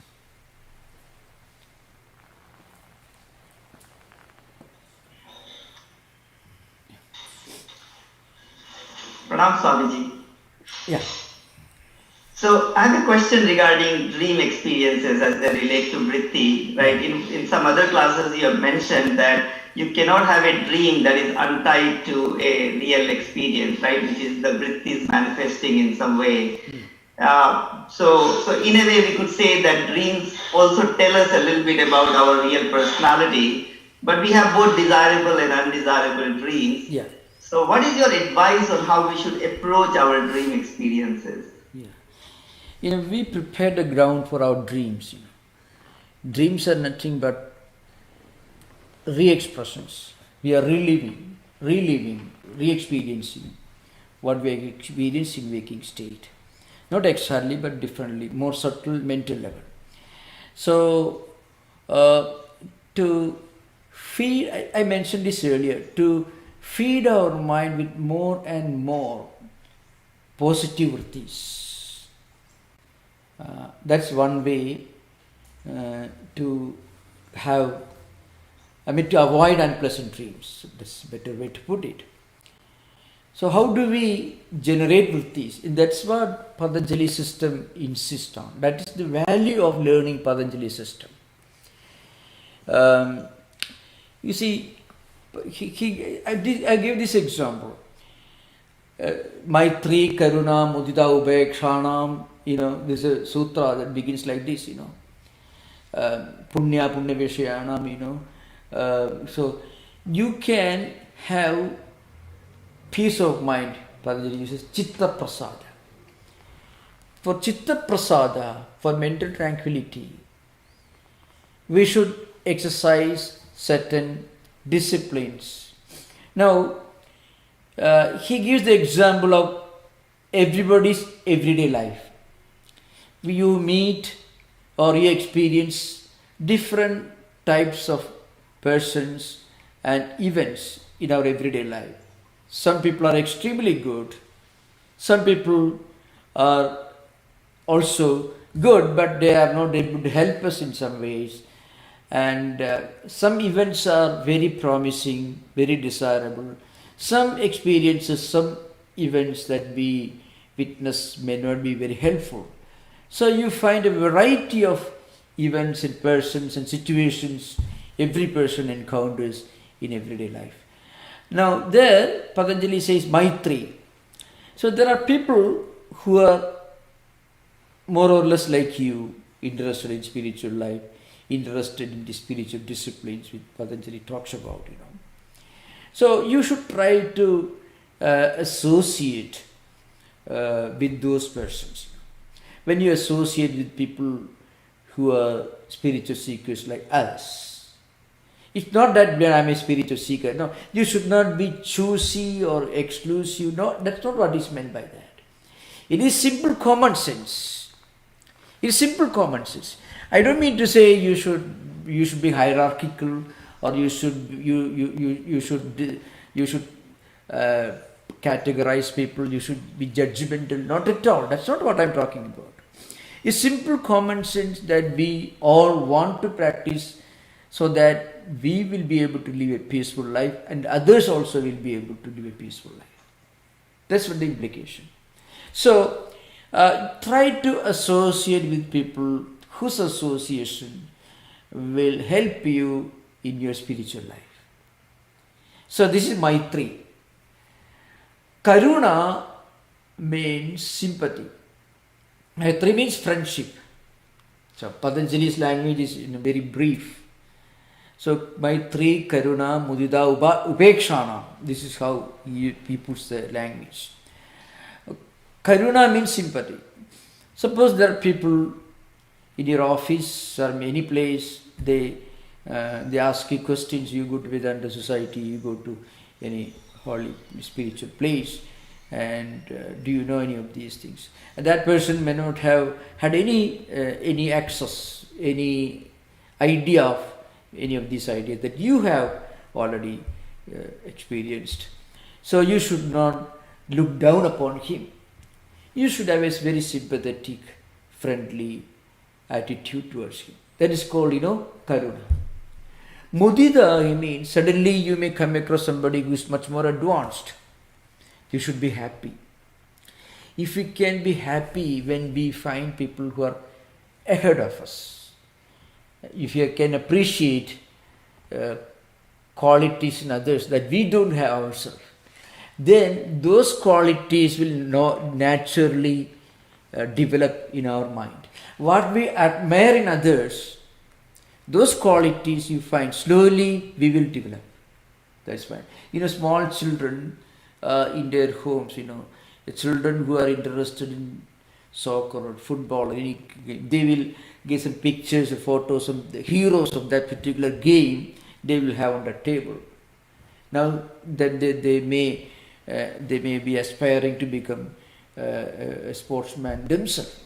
Pranam Swamiji. Yeah. So I have a question regarding dream experiences as they relate to vritti. Right? In some other classes you have mentioned that you cannot have a dream that is untied to a real experience, right? Which is the vrittis manifesting in some way. So in a way we could say that dreams also tell us a little bit about our real personality, but we have both desirable and undesirable dreams. Yeah. So what is your advice on how we should approach our dream experiences? Yeah. We prepare the ground for our dreams. Dreams are nothing but re-expressions. We are reliving, re-experiencing what we experience in waking state. Not exactly, but differently, more subtle mental level. So, to feed, I mentioned this earlier, to feed our mind with more and more positive vrittis. That's one way to avoid unpleasant dreams. That's a better way to put it. So how do we generate vrittis? And that's what Patanjali system insists on. That is the value of learning Patanjali system. You see, I gave this example. Maitri, Karuna, Mudita, Upekshanam. There's a sutra that begins like this. Punya Vishyanam. So you can have peace of mind. Patanjali uses chitta prasada. for chitta prasada, for mental tranquility, we should exercise certain disciplines. Now, he gives the example of everybody's everyday life. You meet or you experience different types of persons and events in our everyday life. Some people are extremely good. Some people are also good, but they are not able to help us in some ways. And some events are very promising, very desirable. Some experiences, some events that we witness may not be very helpful. So you find a variety of events and persons and situations every person encounters in everyday life. Now there, Patanjali says Maitri. So there are people who are more or less like you, interested in spiritual life, interested in the spiritual disciplines which Patanjali talks about, So you should try to associate with those persons. When you associate with people who are spiritual seekers like us, it's not that I'm a spiritual seeker. No, you should not be choosy or exclusive. No, that's not what is meant by that. It is simple common sense. It is simple common sense. I don't mean to say you should be hierarchical or you should categorize people. You should be judgmental. Not at all. That's not what I'm talking about. It's simple common sense that we all want to practice so that we will be able to live a peaceful life and others also will be able to live a peaceful life. That's what the implication. So, try to associate with people whose association will help you in your spiritual life. So, this is Maitri. Karuna means sympathy. Maitri means friendship. So, Patanjali's language is very brief. So, Maitri, Karuna, Mudita, Upekshana. This is how he puts the language. Karuna means sympathy. Suppose there are people in your office or any place, they ask you questions, you go to Vedanta society, you go to any holy spiritual place, and do you know any of these things? And that person may not have had any access, any idea of any of these ideas that you have already experienced. So you should not look down upon him. You should have a very sympathetic, friendly attitude towards him. That is called, Karuna. Mudita, he means suddenly you may come across somebody who is much more advanced. You should be happy. If we can be happy when we find people who are ahead of us, if you can appreciate qualities in others that we don't have ourselves, then those qualities will naturally develop in our mind. What we admire in others, those qualities you find slowly we will develop. That's why small children in their homes, the children who are interested in soccer or football or any game, they will get some pictures or photos of the heroes of that particular game. They will have on the table. Now that they may be aspiring to become a sportsman themselves.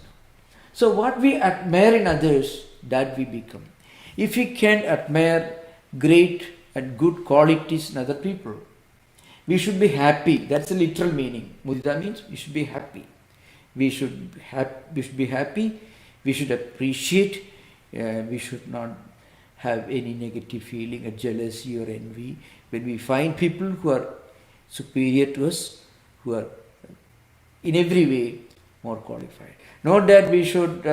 So what we admire in others, that we become. If we can admire great and good qualities in other people, we should be happy. That's the literal meaning. Mudita means we should be happy. We should be happy. We should appreciate. We should not have any negative feeling or jealousy or envy when we find people who are superior to us, who are in every way more qualified. Not that we should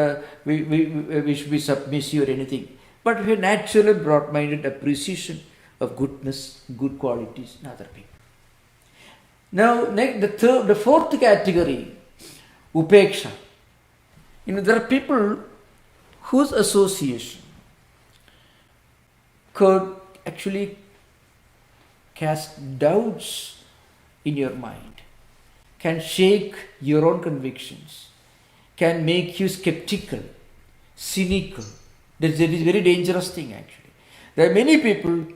be submissive or anything, but we have natural broad-minded appreciation of goodness, good qualities in other people. Now, the fourth category, Upeksha. There are people whose association could actually cast doubts in your mind, can shake your own convictions, can make you skeptical, cynical. That is a very dangerous thing actually. There are many people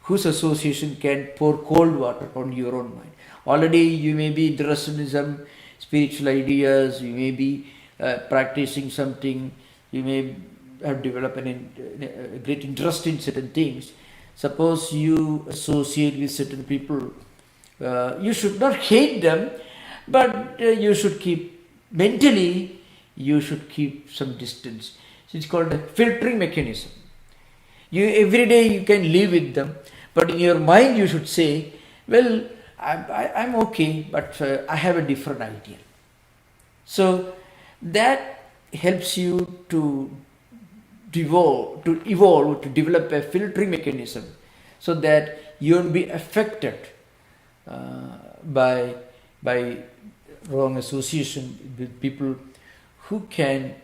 whose association can pour cold water on your own mind. Already you may be interested in some spiritual ideas, you may be practicing something, you may have developed a great interest in certain things. Suppose you associate with certain people, you should not hate them, but you should keep, mentally, you should keep some distance. It's called a filtering mechanism. Every day you can live with them, but in your mind you should say, well, I'm okay, but I have a different idea. So that helps you to evolve, to develop a filtering mechanism so that you won't be affected by wrong association with people who can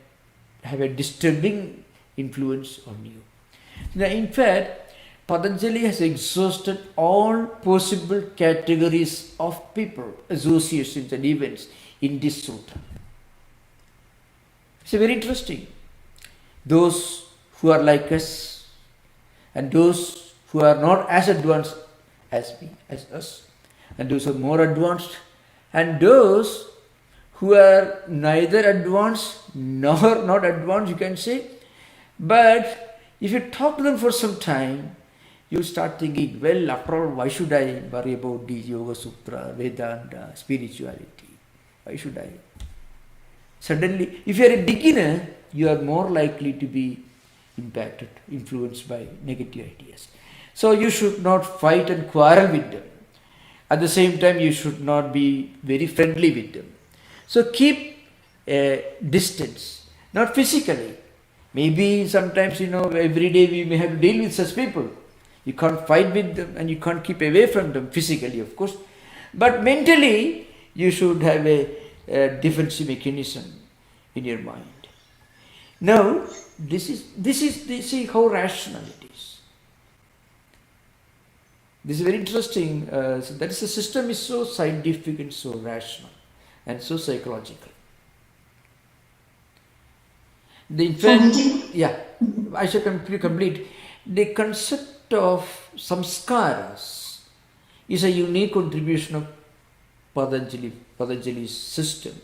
have a disturbing influence on you. Now, in fact, Patanjali has exhausted all possible categories of people, associations and events in this sutra. It's very interesting. Those who are like us and those who are not as advanced as us, and those who are more advanced, and those who are neither advanced nor not advanced, you can say. But if you talk to them for some time, you start thinking, well, after all, why should I worry about these Yoga Sutra, Vedanta, spirituality? Why should I? Suddenly, if you are a beginner, you are more likely to be impacted, influenced by negative ideas. So you should not fight and quarrel with them. At the same time, you should not be very friendly with them. So keep a distance, not physically. Maybe sometimes, every day we may have to deal with such people. You can't fight with them and you can't keep away from them physically, of course. But mentally, you should have a defensive mechanism in your mind. Now, this is how rational it is. This is very interesting. So that is, the system is so scientific and so rational and so psychological. In fact, I shall complete. The concept of samskaras is a unique contribution of Patanjali's system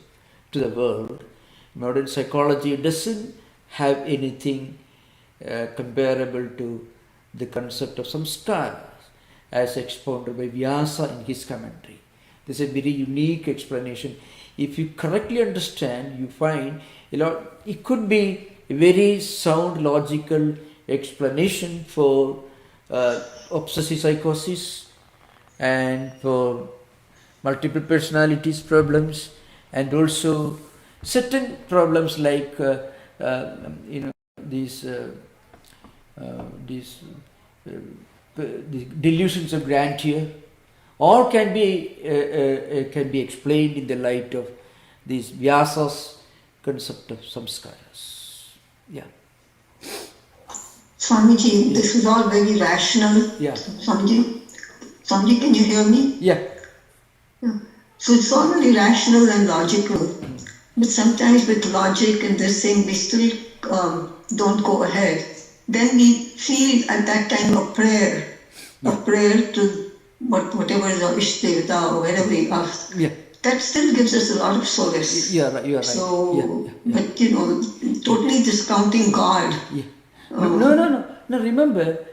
to the world. Modern psychology doesn't have anything comparable to the concept of samskaras as expounded by Vyasa in his commentary. This is a very unique explanation. If you correctly understand, you find it could be a very sound, logical explanation for obsessive psychosis and for multiple personalities problems, and also certain problems like these delusions of grandeur. All can be explained in the light of this Vyasa's concept of samskaras. Yeah. Swamiji, this is all very rational. Yeah. Swamiji, can you hear me? Yeah. So it's all very rational and logical. But sometimes with logic and this thing, we still don't go ahead. Then we feel at that time a prayer to whatever is our Ishtevata or wherever we ask. Yeah. That still gives us a lot of solace. You are right. So, but totally discounting God. Yeah. No. Remember,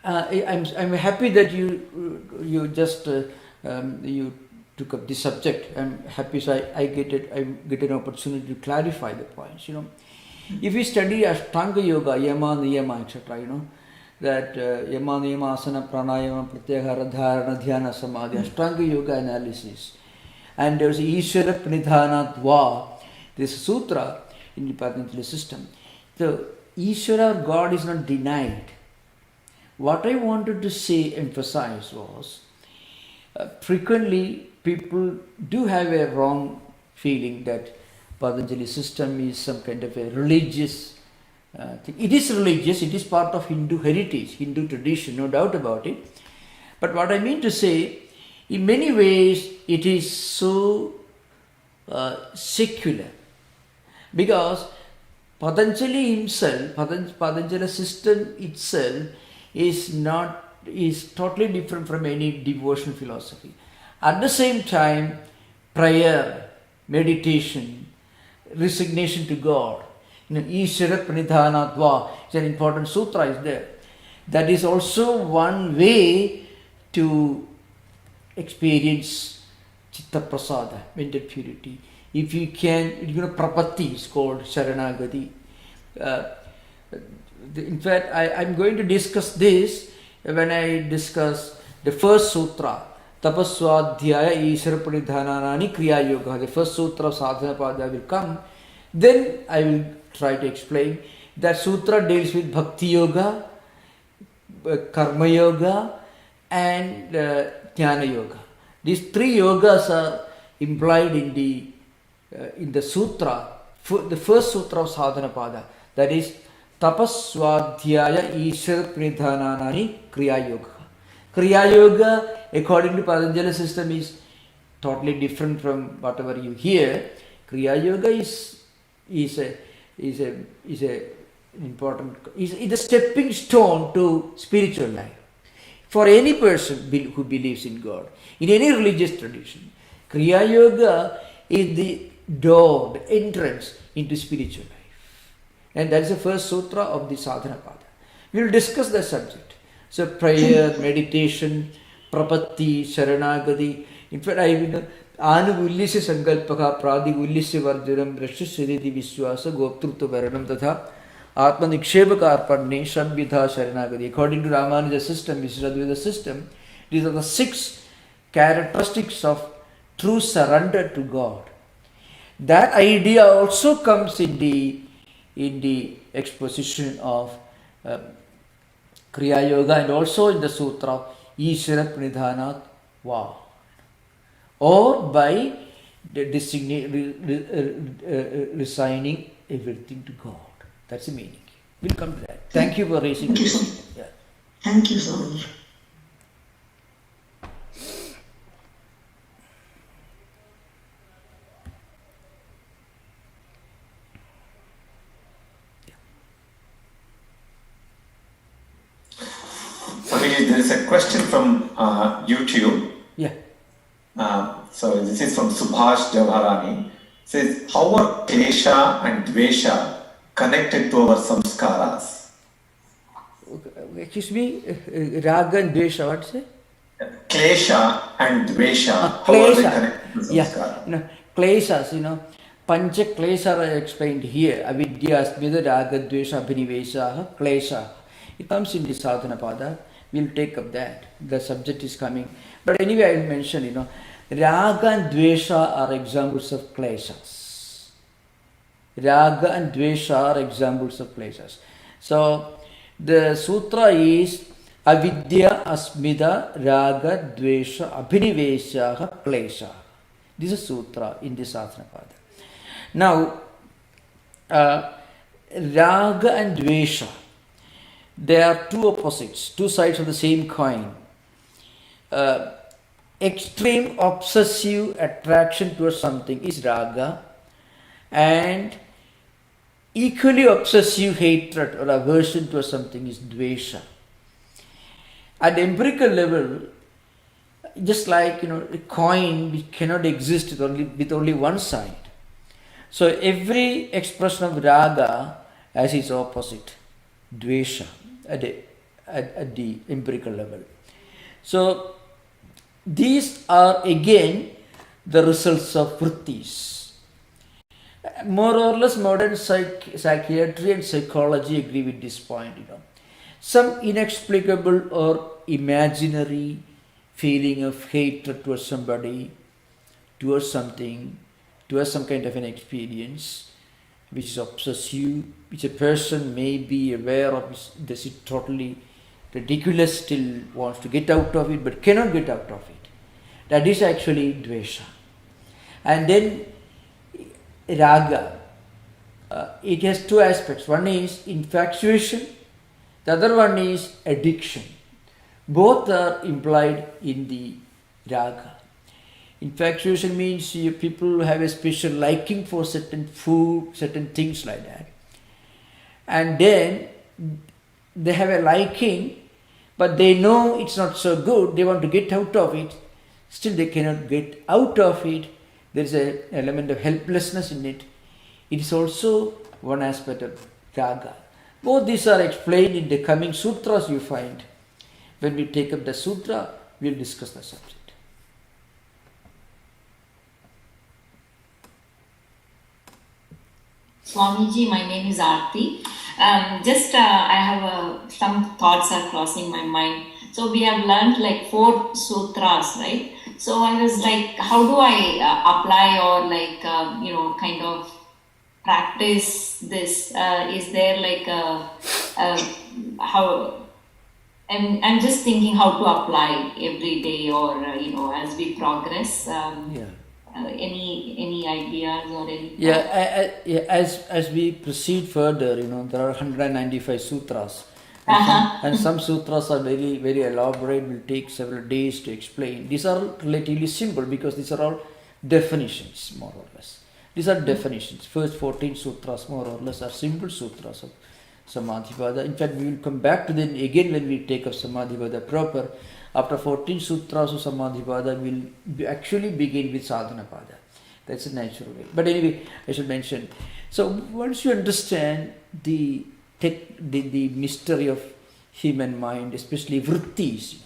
I'm happy that you just you took up this subject. I'm happy, so I get an opportunity to clarify the points. If we study Ashtanga Yoga, Yama, Niyama, etc., that Yama, Niyama, Asana, Pranayama, Pratyahara, Dharana, Dhyana, Samadhi, Ashtanga Yoga analysis, and there's Ishvara Pranidhana Dva, this sutra in the Patanjali system. The Ishvara, God, is not denied. What I wanted to emphasize was, frequently people do have a wrong feeling that Patanjali system is some kind of a religious thing. It is religious, it is part of Hindu heritage, Hindu tradition, no doubt about it. But what I mean to say, in many ways, it is so secular Because Patanjali himself, Patanjali system itself is totally different from any devotional philosophy. At the same time, prayer, meditation, resignation to God, Ishvara Pranidhanatva is an important sutra is there. That is also one way to experience Chitta Prasada, mental purity. If you can, Prapatti is called Sharanagati. In fact, I'm going to discuss this when I discuss the first sutra, Tapaswadhyaya Ishvara Pranidhananani Kriya Yoga. The first sutra of Sadhana Pada will come. Then I will try to explain. That sutra deals with Bhakti Yoga, Karma Yoga, and Jnana Yoga. These three yogas are implied in the sutra, the first sutra of Sadhana Pada. That is Tapaswadhyaya Ishvara Pranidhananani Kriya Yoga. Kriya Yoga, according to Patanjali system, is totally different from whatever you hear. Kriya Yoga is a stepping stone to spiritual life. For any person who believes in God, in any religious tradition, Kriya Yoga is the door, the entrance into spiritual life. And that is the first sutra of the Sadhana Pada. We will discuss that subject. So prayer, meditation, prapatti, sharanagati. In fact, Anuvullisya sankalpaka pradigullisya varjanam rashashriti viswasa goptrutva varanam tatha atma nikshepaka arpanne shabvidha sharanagati. According to Ramanuja system, which is Advaita system, these are the 6 characteristics of true surrender to God. That idea also comes in the exposition of Kriya Yoga and also in the sutra Ishvara Pranidhanat Va, or by resigning everything to God. That's the meaning. We'll come to that. Thank you for raising the question. Yeah. Thank you so much. There is a question from YouTube. Yeah. So this is from Subhash Jawharani. It says, how are klesha and dvesha connected to our samskaras? Excuse me, Raga and Dvesha, what's it? Klesha and dvesha, how are they connected to samskara? Yeah, kleshas, Pancha klesha are explained here. Avidya, Asmida, Raga, Dvesha, Abhinivesha, klesha. It comes in the Sadhana Pada. We'll take up that. The subject is coming. But anyway, I will mention, Raga and Dvesha are examples of kleshas. Raga and Dvesha are examples of kleshas. So, the sutra is Avidya, Asmida, Raga, Dvesha, Abhinivesha, klesha. This is sutra in the Sadhana Pada. Now, Raga and Dvesha, they are two opposites, two sides of the same coin. Extreme obsessive attraction towards something is raga, and equally obsessive hatred or aversion towards something is dvesha. At the empirical level, just like a coin which cannot exist with only one side. So every expression of raga has its opposite, dvesha, at the empirical level. So these are again the results of vrittis. More or less modern psychiatry and psychology agree with this point. Some inexplicable or imaginary feeling of hatred towards somebody, towards something, towards some kind of an experience which is obsessive, which a person may be aware of, this is totally ridiculous, still wants to get out of it but cannot get out of it. That is actually dvesha. And then raga, it has two aspects. One is infatuation, the other one is addiction. Both are implied in the raga. Infatuation means people have a special liking for certain food, certain things like that. And then they have a liking, but they know it's not so good, they want to get out of it. Still they cannot get out of it. There is an element of helplessness in it. It is also one aspect of raga. Both these are explained in the coming sutras you find. When we take up the sutra, we will discuss the subject. Swamiji, my name is Aarti. I have some thoughts are crossing my mind. So we have learned like 4 sutras, right? So I was like, how do I apply or like, kind of practice this? Is there like how, I'm just thinking how to apply every day or, as we progress. Any ideas or anything? As we proceed further, there are 195 sutras. And some sutras are very, very elaborate, will take several days to explain. These are relatively simple because these are all definitions, more or less. These are definitions. First 14 sutras, more or less, are simple sutras of Samadhipada. In fact, we will come back to them again when we take up Samadhipada proper. After 14 sutras of Samadhipada, we will actually begin with Sadhanapada. That's a natural way. But anyway, I should mention. So once you understand the mystery of human mind, especially vrittis,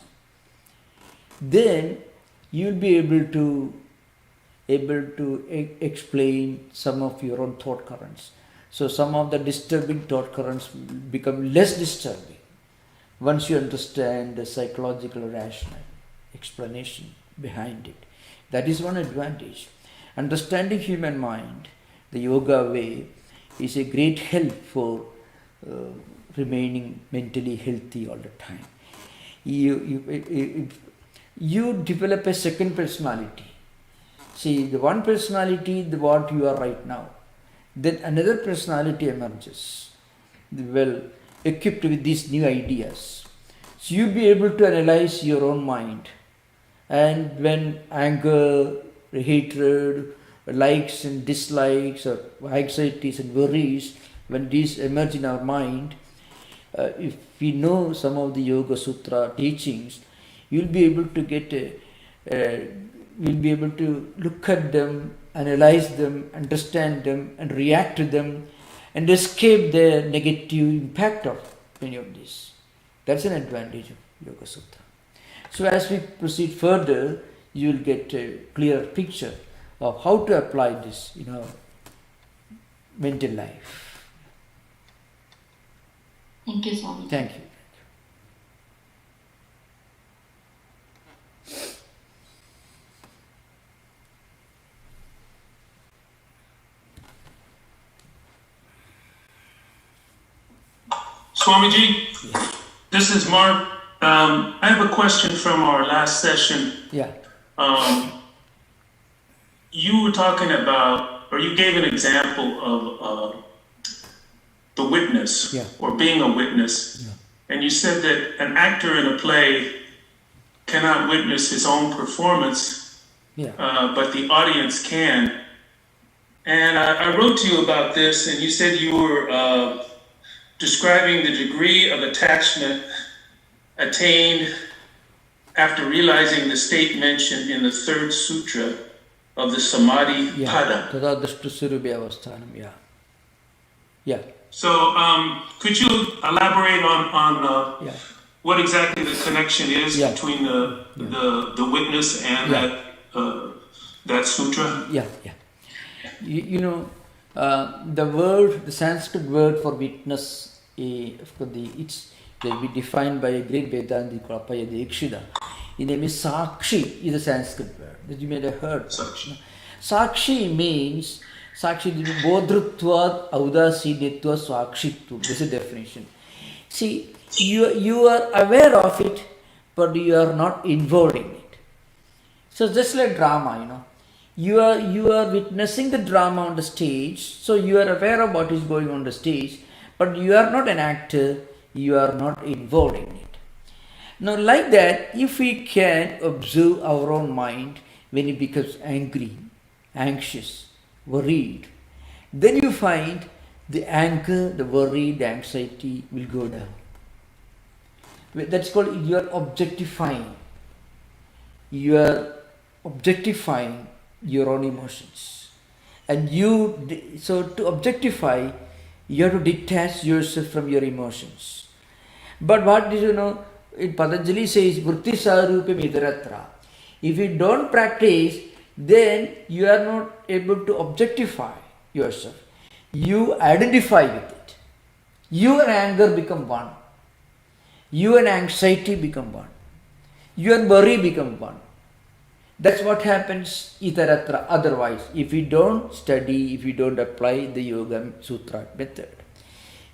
then you will be able to explain some of your own thought currents. So some of the disturbing thought currents will become less disturbing once you understand the psychological rational explanation behind it. That is one advantage. Understanding human mind, the yoga way, is a great help for remaining mentally healthy all the time. You develop a second personality. See, the one personality, what you are right now. Then another personality emerges, well equipped with these new ideas. So you'll be able to analyze your own mind. And when anger, hatred, likes and dislikes, or anxieties and worries, when these emerge in our mind, if we know some of the Yoga Sutra teachings, you'll be able to we'll be able to look at them, analyze them, understand them, and react to them, and escape the negative impact of any of this. That's an advantage of Yoga Sutra. So as we proceed further, you will get a clear picture of how to apply this in our mental life. Thank you, Swami. Thank you. Swamiji, this is Mark. I have a question from our last session. Yeah. You were talking about, or you gave an example of the witness, or being a witness. Yeah. And you said that an actor in a play cannot witness his own performance, but the audience can. And I wrote to you about this, and you said you were describing the degree of attachment attained after realizing the state mentioned in the 3rd sutra of the Samadhi Pada. Yeah. So, could you elaborate on what exactly the connection is between the witness and that sutra? Yeah. The Sanskrit word for witness, it's will be defined by a great Vedanta called Apayadekshida. His name is Sakshi, is a Sanskrit word that you may have heard. Sakshi means Bodhrutva Audasinitva Sakshitva. This is the definition. See, you are aware of it, but you are not involved in it. So just like drama, you are witnessing the drama on the stage, so you are aware of what is going on the stage, but you are not an actor, you are not involved in it. Now like that, if we can observe our own mind, when he becomes angry, anxious, worried, then you find the anger, the worry, the anxiety will go down. That's called you are objectifying. You are objectifying your own emotions. And so to objectify, you have to detach yourself from your emotions. But what do you know? In Patanjali says, Vritti Sarupam Idaratra. If you don't practice, then you are not able to objectify yourself. You identify with it. You and anger become one. You and anxiety become one. You and worry become one. That's what happens itaratra. Otherwise, if we don't study, if we don't apply the Yoga Sutra method.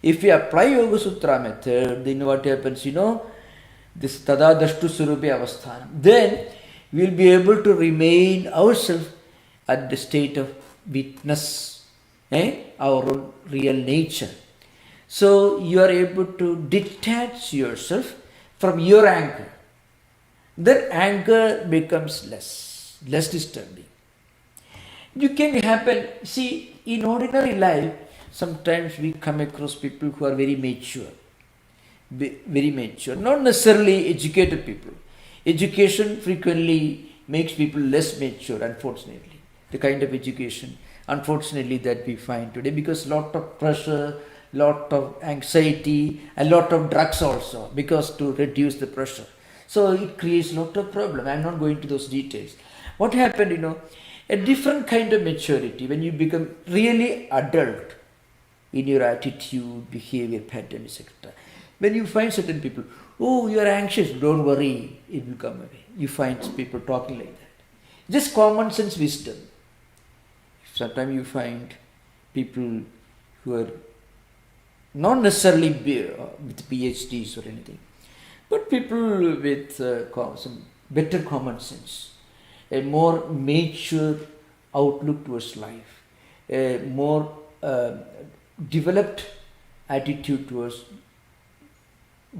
If we apply Yoga Sutra method, then what happens, this tada dashtu surupi avasthanam. Then we will be able to remain ourselves at the state of witness, our own real nature. So you are able to detach yourself from your anger. Then anger becomes less disturbing. You can happen, see, in ordinary life, sometimes we come across people who are very mature, not necessarily educated people. Education frequently makes people less mature, unfortunately. The kind of education, unfortunately, that we find today, because lot of pressure, lot of anxiety, a lot of drugs also, because to reduce the pressure. So it creates a lot of problem. I'm not going to those details. What happened, a different kind of maturity, when you become really adult in your attitude, behavior patterns, etc. When you find certain people, oh, you are anxious, don't worry, it will come away. You find people talking like that. Just common sense wisdom. Sometimes you find people who are not necessarily with PhDs or anything, but people with some better common sense, a more mature outlook towards life, a more developed attitude towards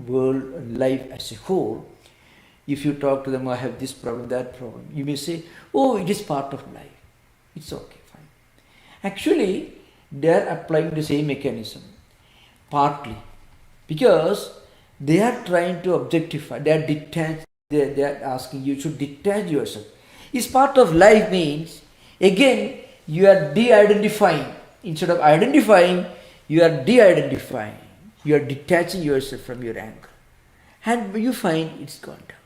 world and life as a whole. If you talk to them, I have this problem, that problem, you may say, oh, it is part of life. It's okay, fine. Actually, they are applying the same mechanism, partly, because they are trying to objectify, they are detached, they are asking you to detach yourself. It's part of life means, again, you are de-identifying. Instead of identifying, you are de-identifying. You are detaching yourself from your anger. And you find it's gone down.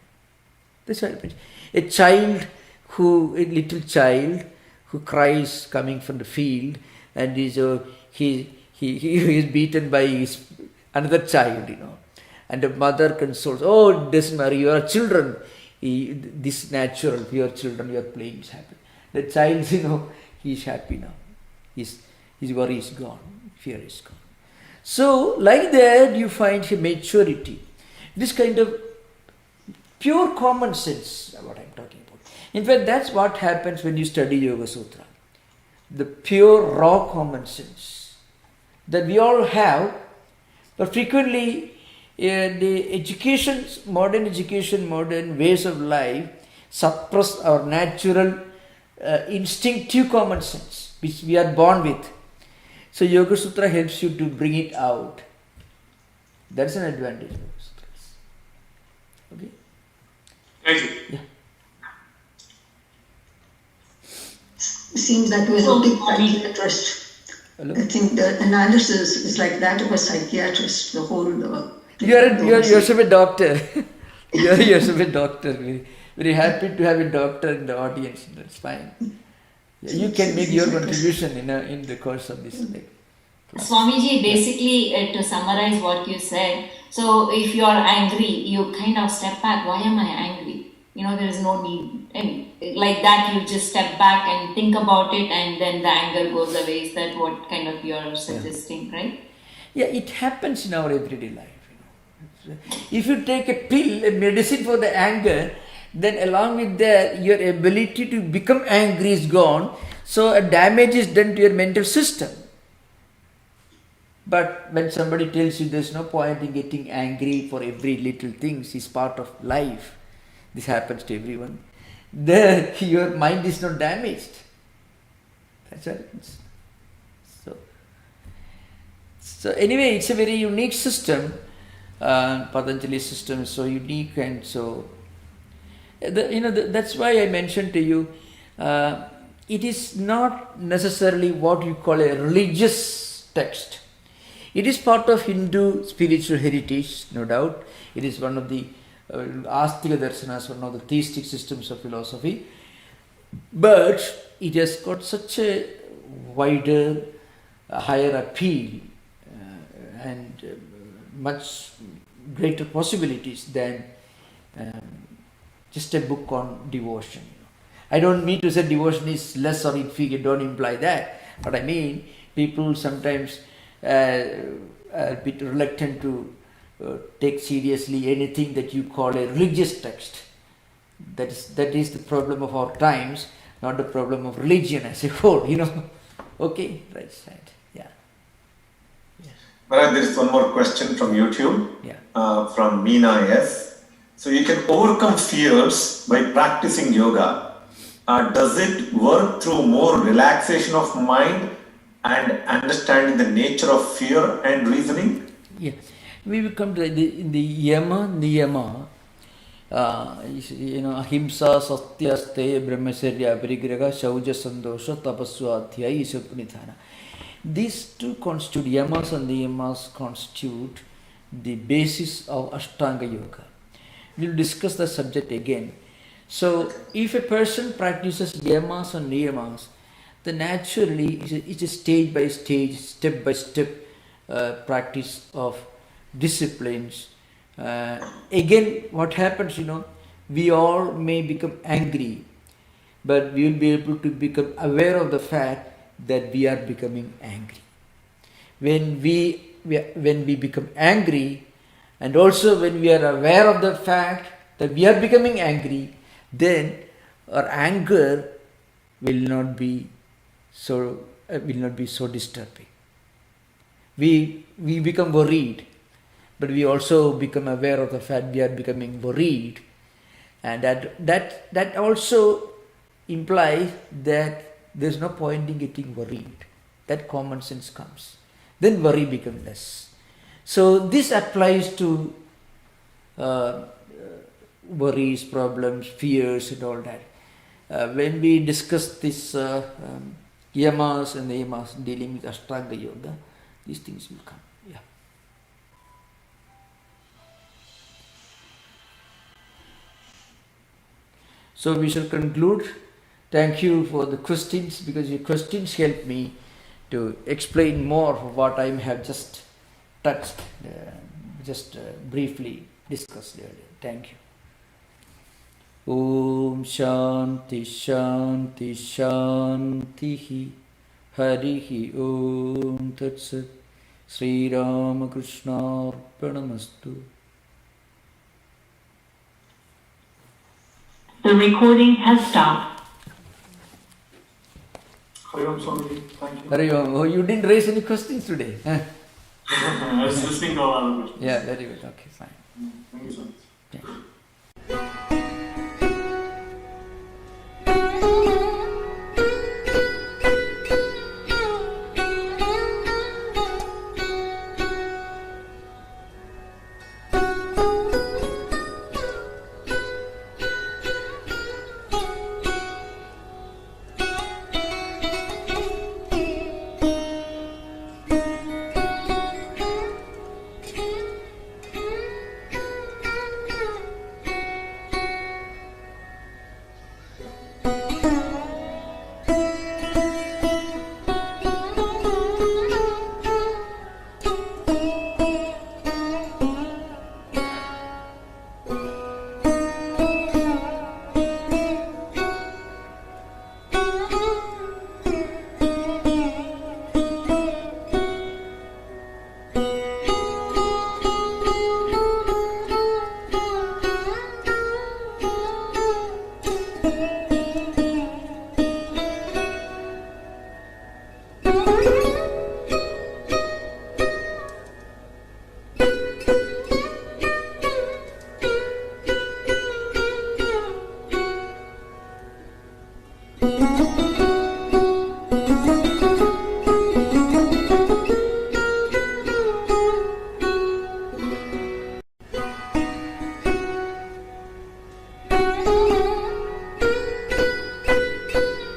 That's what happens. A little child who cries coming from the field, and he is beaten by another child, And the mother consoles, oh, it doesn't matter, you are children. This natural, your children, you are playing, is happy. The child, he is happy now. His worry is gone, fear is gone. So, like that, you find a maturity. This kind of pure common sense, what I am talking about. In fact, that's what happens when you study Yoga Sutra. The pure, raw common sense that we all have, but frequently the modern ways of life suppress our natural, instinctive common sense, which we are born with. So Yoga Sutra helps you to bring it out. That's an advantage of Yoga Sutras. Okay? Thank you. Yeah. Seems that was a big psychiatrist. Hello? I think the analysis is like that of a psychiatrist. The whole. You are yourself a doctor. You are yourself a doctor. Very, very happy to have a doctor in the audience. That's fine. Yeah, you can make your contribution in the course of this. Swamiji, basically to summarize what you said, so if you are angry, you kind of step back. Why am I angry? There is no need. And like that, you just step back and think about it, and then the anger goes away. Is that what kind of you're suggesting, right? Yeah, it happens in our everyday life. If you take a pill, a medicine for the anger, then along with that, your ability to become angry is gone. So a damage is done to your mental system. But when somebody tells you there's no point in getting angry for every little thing, it's part of life. This happens to everyone. there your mind is not damaged. That's what it is. So anyway, it's a very unique system. Patanjali system is so unique, and so that's why I mentioned to you. It is not necessarily what you call a religious text. It is part of Hindu spiritual heritage, no doubt. It is one of the Astika Darsanas, one of the theistic systems of philosophy. But it has got such a wider, higher appeal and much greater possibilities than just a book on devotion. I don't mean to say devotion is less or inferior, don't imply that. But I mean, people sometimes are a bit reluctant to take seriously anything that you call a religious text. That is the problem of our times, not the problem of religion as a whole, Okay, right. Yeah. Maharaj, there is one more question from YouTube, from Meena S. So you can overcome fears by practicing yoga. Does it work through more relaxation of mind and understanding the nature of fear and reasoning? Yeah. We will come to in the yama, niyama, ahimsa, satya, steya, brahmacharya, parigraha, shauja, sandosha, tapasya, adhyaya, isupnidhana. These two constitute, yamas and niyamas constitute the basis of Ashtanga Yoga. We will discuss the subject again. So, if a person practices yamas and niyamas, then naturally it's a stage by stage, step by step practice of disciplines. Again, what happens, we all may become angry, but we will be able to become aware of the fact that we are becoming angry. When we become angry, and also when we are aware of the fact that we are becoming angry, then our anger will not be so disturbing. We become worried, but we also become aware of the fact we are becoming worried, and that also implies that there is no point in getting worried. That common sense comes. Then worry becomes less. So this applies to worries, problems, fears, and all that. When we discuss this yamas and niyamas dealing with Ashtanga Yoga, these things will come. Yeah. So we shall conclude. Thank you for the questions, because your questions help me to explain more of what I have just touched, briefly discussed earlier. Thank you. Om Shanti Shanti Shanti Harihi Om Tat Sat Sri Ramakrishna Arpanamastu. The recording has stopped. Hari Om, Swami. Thank you. Hari Om. Oh, you didn't raise any questions today? Huh? I was listening to a lot of questions. Yeah, very good. Okay, fine. Thank you so much. Yeah.